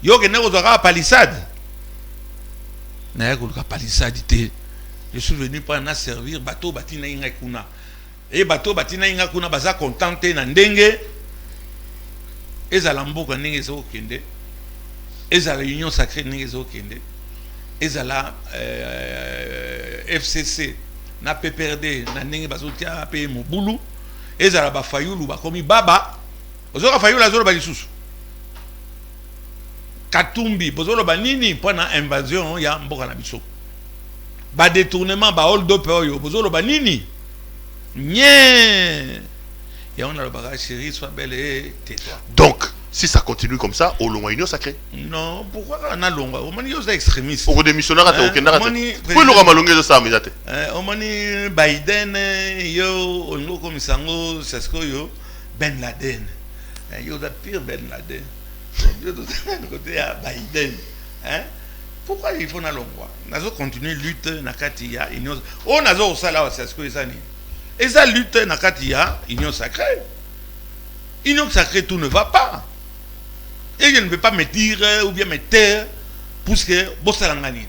Yo que ne ozara palissade. Na ya ko palissade te. Je suis venu pour na servir bateau batina inga kuna. Et bateau batina inga kuna baza contenté na ndenge. Ezala mboka ndenge zo kende. Ezala union sacrée ndenge zo kende. Ezala FCC na PPRD na ndenge bazotia pe mobulu. Ezala ba fayulu ba komi baba. Ozoka fayulu azolo ba lisusu. Katumbi bozolo ba nini pendant invasion ya mboka na biso. Ba détournement ba hold up oyo bozolo ba nini. Nye. Ya on a le bagage chéri soit belle et tais-toi. Donc si ça continue comme ça, au long union sacrée. Non, pourquoi on a long? On m'a dit extrémistes. Au démissionnaire à aucun arrêt. Pourquoi nous ramalongé de ça, mais on m'a dit Biden, yo, on comme sango, c'est ce que yo, Ben Laden. Yo da pire Ben Laden. Yo de côté à Biden. Pourquoi il faut na longwa? Nazo continuer lutte na katia union. Oh nazo sala c'est ce que ça ni. Et ça lutte na katia union sacrée. Union sacrée tout ne va pas. Et je ne peux pas me dire ou bien me taire pour ce que Bossalangani.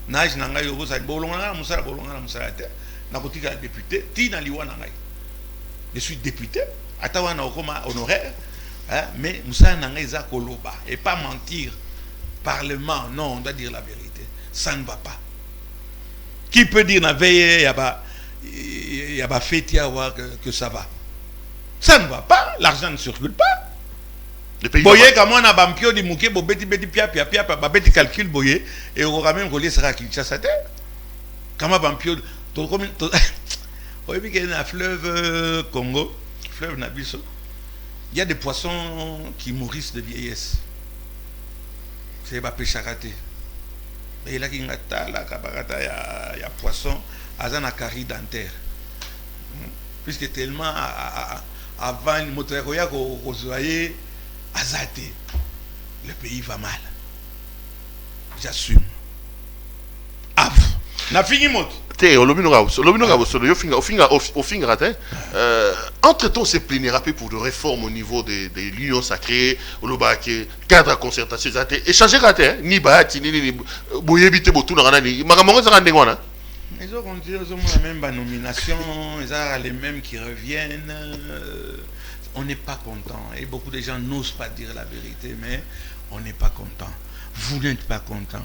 Nage Nanga Yogo Sal Bolonga, Moussala Bolonga, Moussala Terre, Nakotika député, Tina Liwa Nangai. Je suis député, Atawana Okoma honoraire, mais Moussala Nangai Zakoloba. Et pas mentir. Parlement, non, on doit dire la vérité. Ça ne va pas. Qui peut dire na veille, il y a pas fait que ça va. Ça ne va pas, l'argent ne circule pas. Boye comme on a bampio di mouké bo beti pia ba beti calcul boye et on va même relier ça à Kinshasa terre. Comme bampio to comme on dit qu'il y a un fleuve Congo, fleuve Nabiso. Il y a des poissons qui mourissent de vieillesse. C'est pas pêche à rater. Mais là qui ngata la kabarata il y a poisson azana carie dentaire. Puisque tellement avant le moteur koya ko zoyer Azate, le pays va mal. J'assume. Av. Na fini mot. Entre-temps, on s'est plénière pour de réformes au niveau de l'union sacrée, au cadre de concertation, échanger ni bahati, ni boyebite, botou, ni magamongo, ça rend quoi, ils ont la même nomination, ils ont les mêmes qui reviennent. On n'est pas content. Et beaucoup de gens n'osent pas dire la vérité, mais on n'est pas content. Vous n'êtes pas content.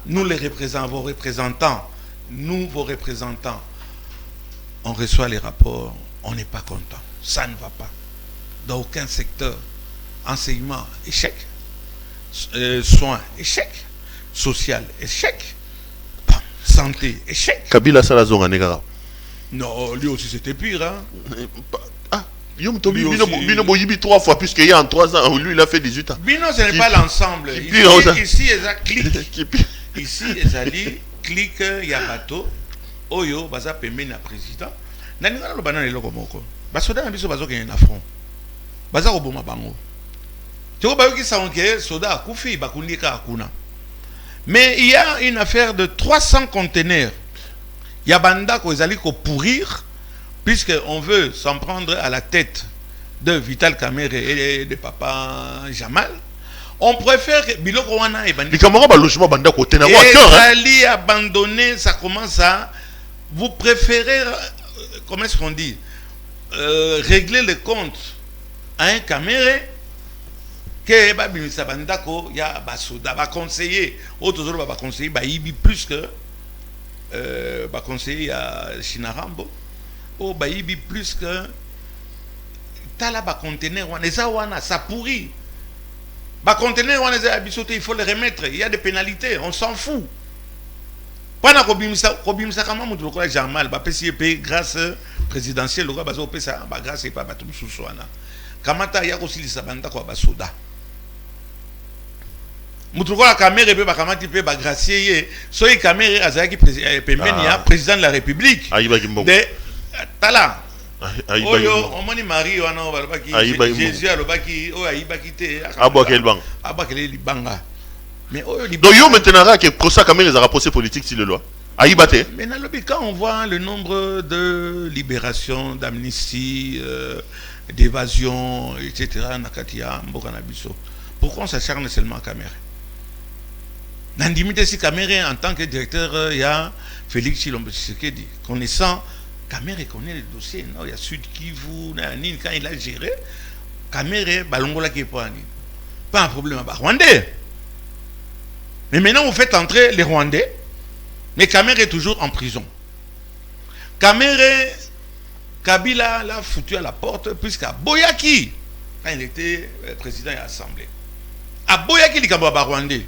Nous, les représentants, vos représentants, nous, vos représentants, on reçoit les rapports, on n'est pas content. Ça ne va pas. Dans aucun secteur. Enseignement, échec. Soins, échec. Social, échec. Santé, échec. Kabila Salazon, Negara. Non, lui aussi c'était pire. Hein? Bino 3 fois, puisqu'il y a en 3 ans, lui il a fait 18 ans. Bino, ce n'est pas l'ensemble. Ici, il y a clic. Ici, il y a clic, il y a bateau. Oyo, baza pembe na président. Nani ngana lo banana eloko moko. Basoda na biso bazo kenya na front. Baza ko boma bango. Toko bayo ki saonke soda akufi bakundika akuna. Mais il y a une affaire de 300 conteneurs. Il y a banda ko ezali ko pourrir. Puisqu'on veut s'en prendre à la tête de Vital Kamerhe et de Papa Jamal, on préfère que Biloko Wana et Bandi. Et abandonné, ça commence à. Vous préférez, comment est-ce qu'on dit, régler les comptes à un Kamerhe que Babimisa Bandako, il y a Basoda, va conseiller, autres autres va conseiller, Baïbi plus que va conseiller à Chinarambo. Oh, baïbi plus que tala ba conteneur wana ça pourrit. Ba conteneur wana za bisoté, il faut les remettre, il y a des pénalités, on s'en fout. Pendant kobimisa kama mutu lokola Jamal ba PCP grâce présidentielle lokola bazo pesa ba grâce pas ba tout sous wana. Kamata ya ko silisa banda ko ba soda. Mutu lokola Kamerhe pe ba kamati pe ba gracier soyi Kamerhe azaki président de la République. Ayiba Kimbo. Tala, Oyo, on m'a dit Marie, on a dit Jésus a l'obaki, oh, aïbaki te. Abakelbang. Abakelbanga. Mais donc, yo maintenant, que pour ça, quand même, les rapprochés politiques, si le loi. Aïbate. Mais quand on voit le nombre de libérations, d'amnistie, d'évasion, etc., Nakatia, Mbokanabiso, pourquoi on s'acharne seulement à Caméré? Nandimite si Caméré, en tant que directeur, il y a Félix Chilombo Tshisekedi, connaissant. Caméré connaît le dossier, non, il y a Sud Kivu, quand il a géré, Caméré, Balongola qui est pas un problème à Rwandais. Mais maintenant, vous faites entrer les Rwandais, mais Caméré est toujours en prison. Caméré, Kabila l'a foutu à la porte, puisqu'à Boyaki, quand il était président de l'Assemblée, à Boyaki, il y a Rwandais.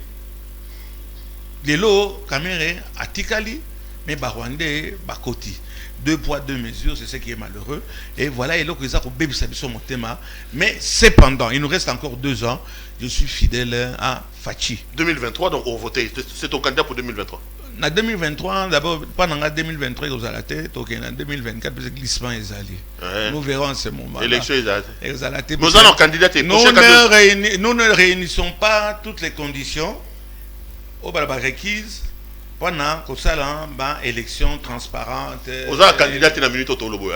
Les lots, Caméré, à Tikali, mais Rwandais, Bakoti. 2 poids, 2 mesures, c'est ce qui est malheureux. Et voilà, et là, mon thème. Mais cependant, il nous reste encore 2 ans. Je suis fidèle à Fachi. 2023, donc on vote. C'est ton candidat pour 2023. En 2023, d'abord, pendant 2023, vous allez la tête. Ok, en 2024, le glissement est allé. Nous verrons en ce moment. L'élection est allée. Nous allons candidater. Nous ne réunissons pas toutes les conditions au requises. Pendant que ça là, élection transparente. Vous avez un candidat qui est dans la minute au Tolobo.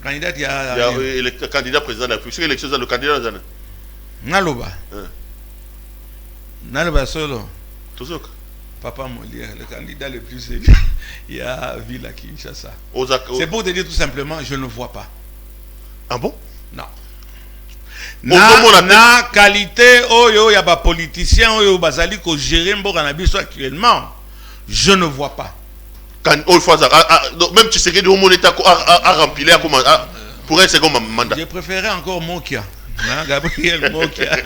Candidat, il y a le candidat président de la République. C'est l'élection, le candidat dans la Naloba. Naloba solo. Toujours. Papa Molière, le candidat le plus élu. Il y a Villa Kinshasa. C'est pour te dire tout simplement, je ne vois pas. Ah bon? Non. Na qualité, il y a des politiciens, qui ont géré actuellement. Je ne vois pas. Même tu sais que a rempli pour un second mandat. Je préférais encore Mokia. Gabriel Mokia.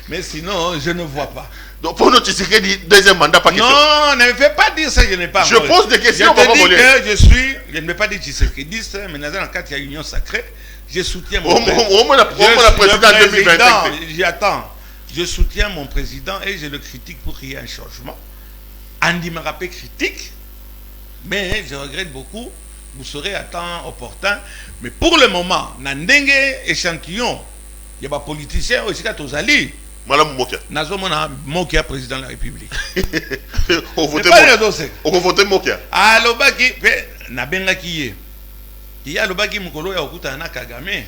Mais sinon, je ne vois pas. Donc pour nous, tu sais que deuxième mandat, pas question. Non, ne me fais pas dire ça, je n'ai pas. Je pose des questions. Je te dis que je ne vais pas dire Tshisekedi, mais dans le cadre, il y a union sacrée. Je soutiens mon président. J'attends. Je soutiens mon président et je le critique pour qu'il y ait un changement. Andy Marapé critique, mais je regrette beaucoup. Vous serez à temps opportun. Mais pour le moment, Nandenge échantillon, il y a des politiciens aussi qui sont allés. Madame Mokia. Nazomona Mokia, président de la République. On vote Mokia. Alors, Nabenga qui est. Il y a le bagi Mukolo ya okuta na Kagame.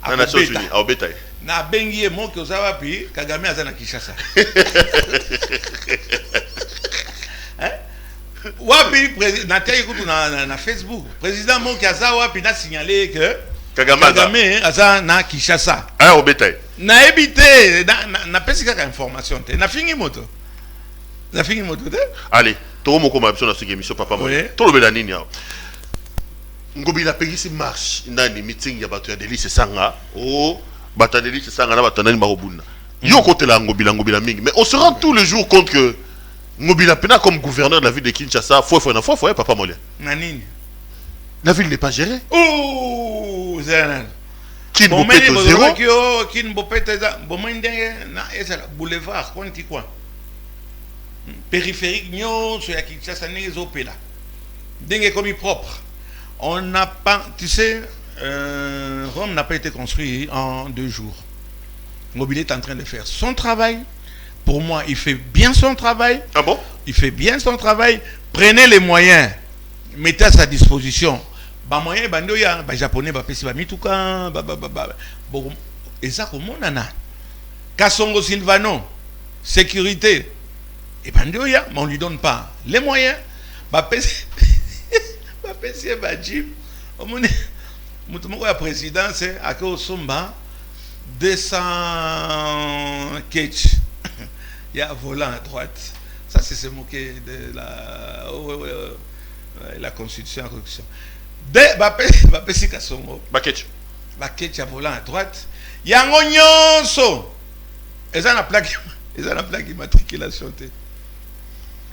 Na Nations Unies, au bétail. Na bengi Mokia Ozawapi, Kagame azana Kinshasa. Wapi na Facebook président Mokia Zawapi n'a signalé que Kagame azana Kinshasa. Ah au bétail. Na évité na pesika ka information te. Na fingi moto. Allez, to moko mabso na sike mission papa mo. To lo bela nini ya. Ngobila pegisi marche ndani meeting ya bato ya Delice Sanga bato ya Delice Sanga na bato ndani marobuna. Yo côté la ngobila mingi mais on se rend tous les jours compte que Ngobila Pena comme gouverneur de la ville de Kinshasa faut papa Molia. Nanini. La ville n'est pas gérée. Oh, Zanan. Qui ne peut être zéro. Qui ne peut être na ezala boulevard quanti quoi. Périphérique nyo so ya Kinshasa nezo pela. Dingue comme propre. On n'a pas, tu sais, Rome n'a pas été construit en 2 jours. Ngobila est en train de faire son travail. Pour moi, il fait bien son travail. Ah bon? Il fait bien son travail. Prenez les moyens. Mettez à sa disposition. Moyens, bandoya, japonais, pesi, mituka, bon, et ça, comment on a? Kassongo Silvano, sécurité. Et bandoya, mais on ne lui donne pas les moyens. Pesi, Bajim, le président, c'est à Somba 200 ketch. Il y a un volant à droite. Ça, c'est se moquer de la constitution. Bapesi Kasongo. Baketch. Baketch à volant à droite. Il y a un oignon. Et ça, la plaque immatriculation.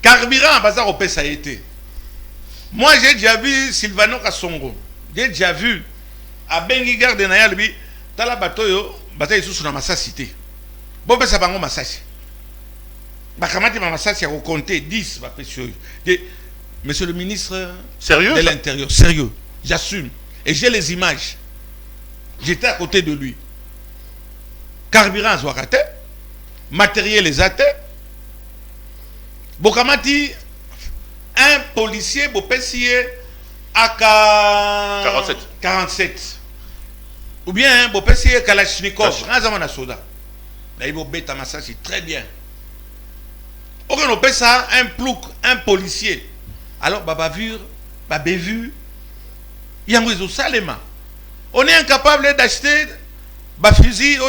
Carburant, bazar au ça a été. Moi, j'ai déjà vu Silvano Kasongo. J'ai déjà vu à Bengi Garde Nayalbi, Tala Batoyo, bataille sous la massacité. Bon, ben ça va en massacre. Bakamati ma massacre, il y a compté 10. Monsieur le ministre sérieux, de l'Intérieur, sérieux, j'assume. Et j'ai les images. J'étais à côté de lui. Carburant Zouakate, matériel les athées. Bokamati, un policier, Bopessier, à 47. Ou bien, Bopessier Kalachnikov, Razamana Soda. Là, il bête à c'est très bien. On appelle ça un plouc, un policier. Alors, bavure, bévu, il y a un salema. On est incapable d'acheter un fusil,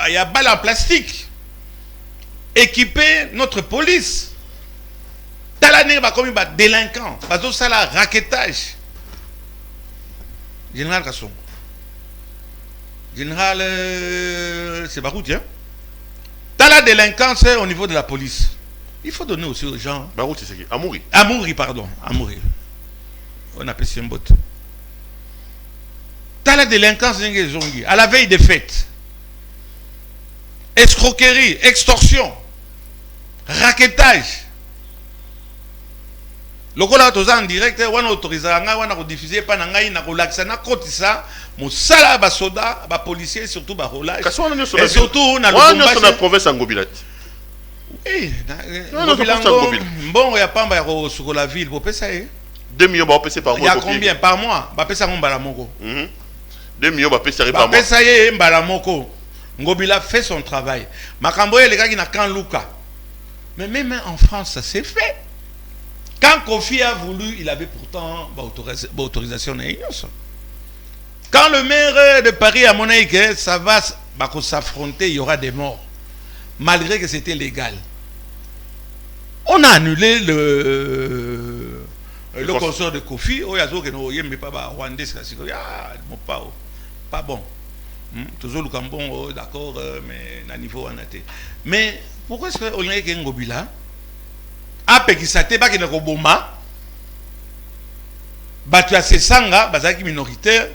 il y a balle en plastique. Équiper notre police. Talané va comme un délinquant. Parce que ça, la raquettage. Général Kasson. Général, c'est Baroud, hein? T'as la délinquance au niveau de la police. Il faut donner aussi aux gens. Baroud, c'est qui? Amouri. Amouri, pardon. Amouri. On appelle ça un bot. T'as la délinquance à la veille des fêtes. Escroquerie, extorsion, raquettage. Le cola en direct, on a autorisé, on a diffusé, on a relaxé, on a cotisa, mon sala ba soda, ba policier, surtout ba relâche. Et surtout, on a le combat. Province en Gobilat. Oui, bon, il y a pas sur la ville, vous pouvez ça. 2 millions de PC par mois. Il y a combien par mois? Bah, ça, on va la moko. 2 millions de PC par mois. Ça y est, on va la moko. Ngobila fait son travail. Makamboye, les gars qui n'a qu'un Luka. Mais même en France, ça s'est fait. Quand Kofi a voulu, il avait pourtant autorisation. Quand le maire de Paris a montré que ça va s'affronter, il y aura des morts. Malgré que c'était légal. On a annulé le concert de Kofi. Oh, il y a des gens qui ne pas rwandais. Pas bon. Toujours le Cambon, d'accord, mais à niveau en athée. Mais pourquoi est-ce qu'on a un Ngobila? Après qui s'attend pas qu'il y a un Roboma, tu as ces sangs, qui minoritaire,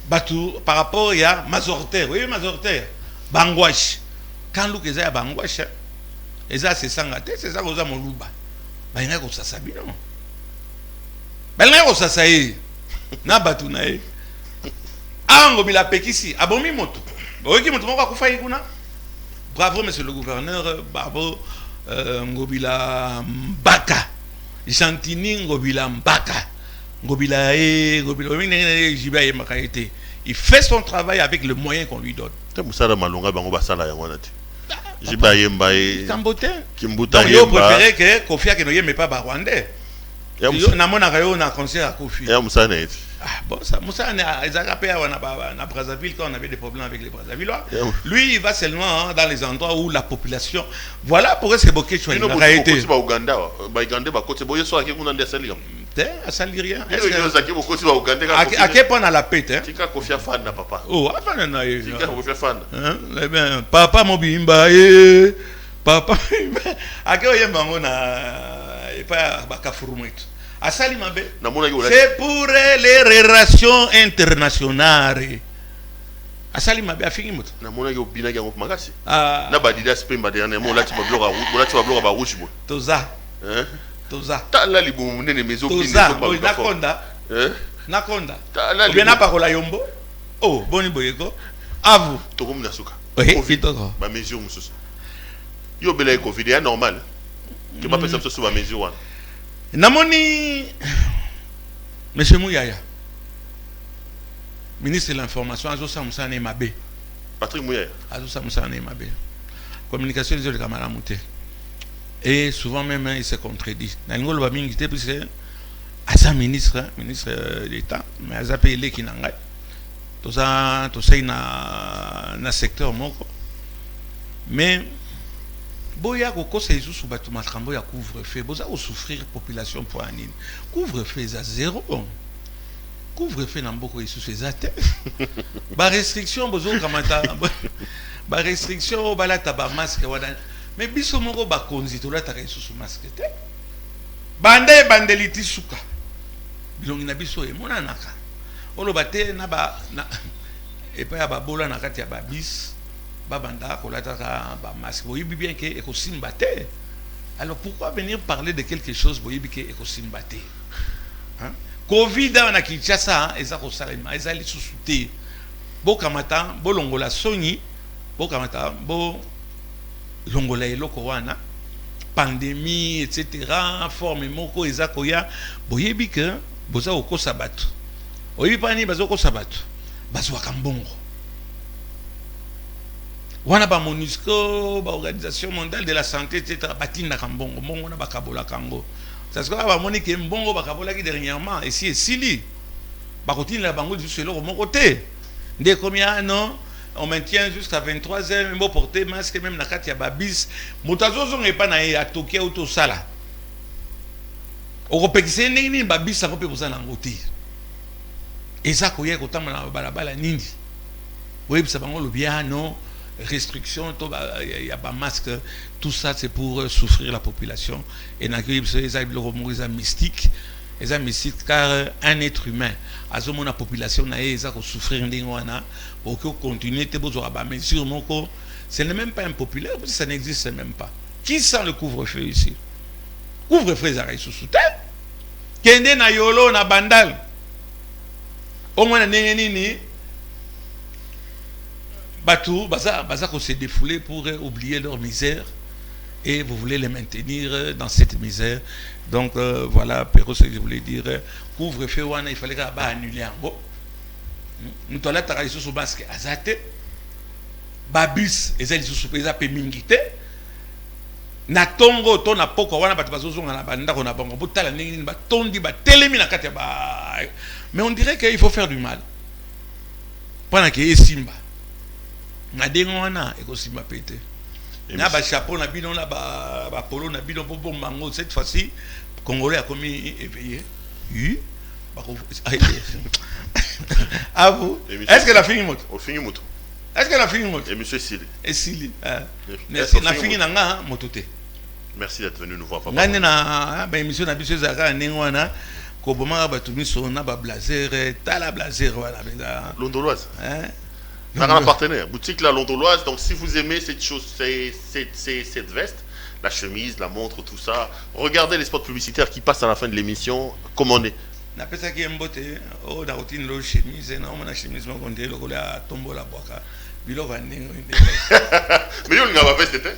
par rapport à majoritaire. Oui, majoritaire. Bangwash. Quand l'on est à Bangwash, et ça c'est sangs, c'est ça qu'on a mon louba. Il y a un sasabi, non? Il y a un sasabi. Na batunae. Ngobila pekisi abomi moto. Oki moto moko akufa kuna. Bravo monsieur le gouverneur, bravo Ngobila Mbaka. Chantini Ngobila Mbaka. Ngobila il fait son travail avec le moyen qu'on lui donne. Musala malonga bango basala yango nati. Jiba yemba e Kimbuta yemba. Yo préféré que Kofi a que no yemba pas rwandais. Yo na mona rayo na concert à Kofi. Ya musana eti. Ah bon, ça, Moussa, à Brazzaville, quand on avait des problèmes avec les Brazzavillois, lui, il va seulement dans les endroits où la population. Voilà pourquoi c'est beaucoup de choses. Il a été. Il Ouganda, c'est boye soit qui on a des salir. À salir rien. À quel point on a la paix, hein? Tika Kofia fan na papa. Oh, avant on a eu. Tika Kofia fan. Eh bien, papa mobimba papa. À quel point on a pas bakafurumit. C'est pour les relations internationales. Asali mabe afiki moto. Na mona yo bina yango makasi. Na badida spemba dernier mo lati ba bloga ba rouge bo. Toza. Toza. Ta la libu nene mezo bina so ba. Nakonda. Nakonda. Ou bien na parola yombo. Oh, boni boyeko. À vous. Tokom na suka. Oui, fitoko. Ba mesure mususu. Yo bela Covid est normal. Que pas personne sur ba mesure. Namoni, Monsieur Mouyaya, ministre de l'information, Azosa Moussa Nemabe. Patrick Mouyaya. Azosa Moussa Nemabe. Communication des camarades. Et souvent même, il se contredit. Nangolo Bamingi était plus Asa ministre d'État, mais Asa Pele qui n'a pas. Tout ça, na secteur moko. Mais boya ko se sous batu matrambo ya couvre-feu boza ko souffrir population pour anine couvre-feu za zéro couvre-feu na mboko isu ces athées ba restriction bozo kamata ba restriction balata ba masque wada mais biso moko ba konzi to lata isu sous masque te bandeliti suka bilongi na biso e mona naka olo bate na ba na e pa ya ba bola na kati ya ba bis babanda kolata ba masque boyibi bien que ekosimbate. Alors pourquoi venir parler de quelque chose boyibi que ekosimbate? Hein? Covid on a Kinshasa eza ko salema eza li susute bo kamata bo longola soni bo kamata bo longola eloko wana pandémie etc. forme moko eza koya boyebi que boza ko sabatu oyebi pani bazo ko sabatu bazo kambongo wana ba MONUSCO ba organisation mondiale de la santé etc. batinda kambongo mbongo na bakabola kango parce que ba moni ke mbongo bakabola ki dernièrement ici et sili ba kotinda bango du selo mon côté dès combien non on maintient jusqu'à 23h même porter masque même na kati ya babis motazo zonga epa na ya tokia auto sala okopekise nini babis ko pe bozana ngoti eza koye kotama na balabala nindi oyebisa bango lo bien non restriction il y a pas masque tout ça c'est pour souffrir la population et na que mystique car un être humain azomo na population na eza ko souffrir ndingwana pour que continuer te bozo ba mesure moko ce n'est même pas impopulaire parce que ça n'existe même pas. Qui sent le couvre-feu ici? Couvre-feu ça sous terre kende na yolo na bandal au moins nini Batou, baza qu'on s'est défoulé pour oublier leur misère et vous voulez les maintenir dans cette misère. Donc voilà, Perrault, ce que je voulais dire. Couvre-feu, il fallait annuler un beau. Nous avons travaillé sur ce basque azate. Babus, et ils sont sous mingité. Na tongo, ton na poko, wana batabazo na banda, on a bon, botala nini, batondi, batelemi na kate ba. Mais on dirait qu'il faut faire du mal. Pendant qu'il y a Simba. Na dengona ekosimba pété na ba chapeau na bino na ba polo na bino pour bon mango cette fois-ci congolais a commis éveillé oui à vous est-ce que la fini moto au fini moto est-ce que la fini moto et monsieur Sili et Sili merci na fini na nga moto te merci d'être venu nous voir papa ngane na ba émission na biso zaka ndengwana ko boma ba tumiso na ba blazer tala blazer wala beza londoloise on a un partenaire, boutique La Londoloise. Donc si vous aimez cette chose, cette veste, la chemise, la montre, tout ça, regardez les spots publicitaires qui passent à la fin de l'émission, commandez. Na pesa ki mbote o da routine lo chemise na o na chemise mo konde lo kola tombo la boaka bilo vandingo inde. Mais yo linga ba veste te?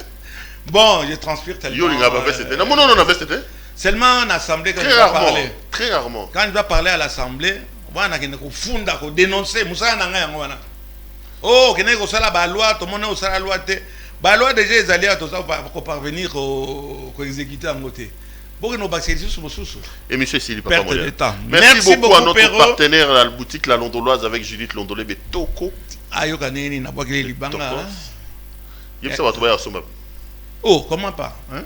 Bon, je transpire tellement. Yo linga ba veste te. Non na veste te. Seulement en assemblée quand il doit parler. Très rarement. Quand il doit parler à l'assemblée, wana kende ko funda ko dénoncer musa na nga yango wana. Oh, kene ko sala ba loi, tout le monde sala loi te. Ba loi déjà les alliés tout ça pour parvenir au exécuter en côté. Pour que nos bactéries soient sous. Et monsieur Sili papa Monia. Merci beaucoup à notre partenaire la boutique La Londoloise avec Judith Londolé Betoko. Ayo kaneni na boire les libanga. Yep ça va trouver à Soma. Oh, comment pas, hein?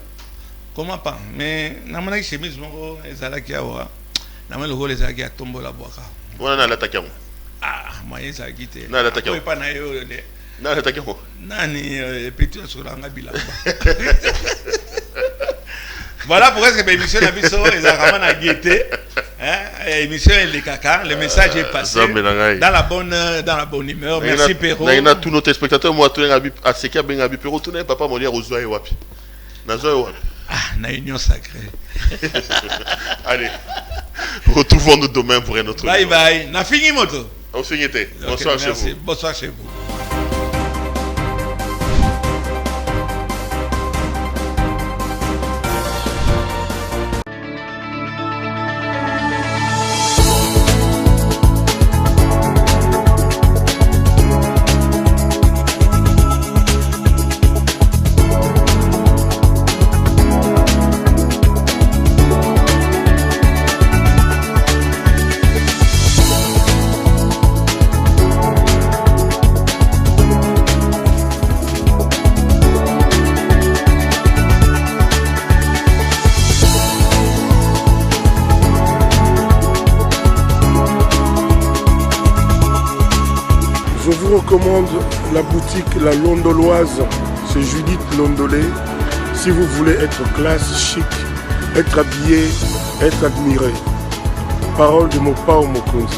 Comment pas? Mais na mona chemise moko ezala ki awa. Na mona le les aki a tombo la boaka. Wana na l'attaquant. Ah, moi ça a quitté. Na l'attaquant. Pas na yo de. Na l'attaquant. Nani petit sur la ngabila. Voilà pourquoi cette émission la biso les arabes na guetté. Hein, émission les caca, le message est passé dans la bonne humeur. Merci Perrault. Na ina tous nos téléspectateurs moi tout ngabi aseka bengabi Perrault tout papa Monia ozwa wapi. Na zwa wapi. Ah, na union sacrée. Allez. Retrouvons-nous demain pour un autre. Bye bye. Na fini moto. On se finit. Bonsoir chez vous. Bonsoir chez vous. Je vous recommande la boutique La Londoloise, c'est Judith Londolé. Si vous voulez être classe, chic, être habillé, être admiré. Parole de Mopao Mokonzi.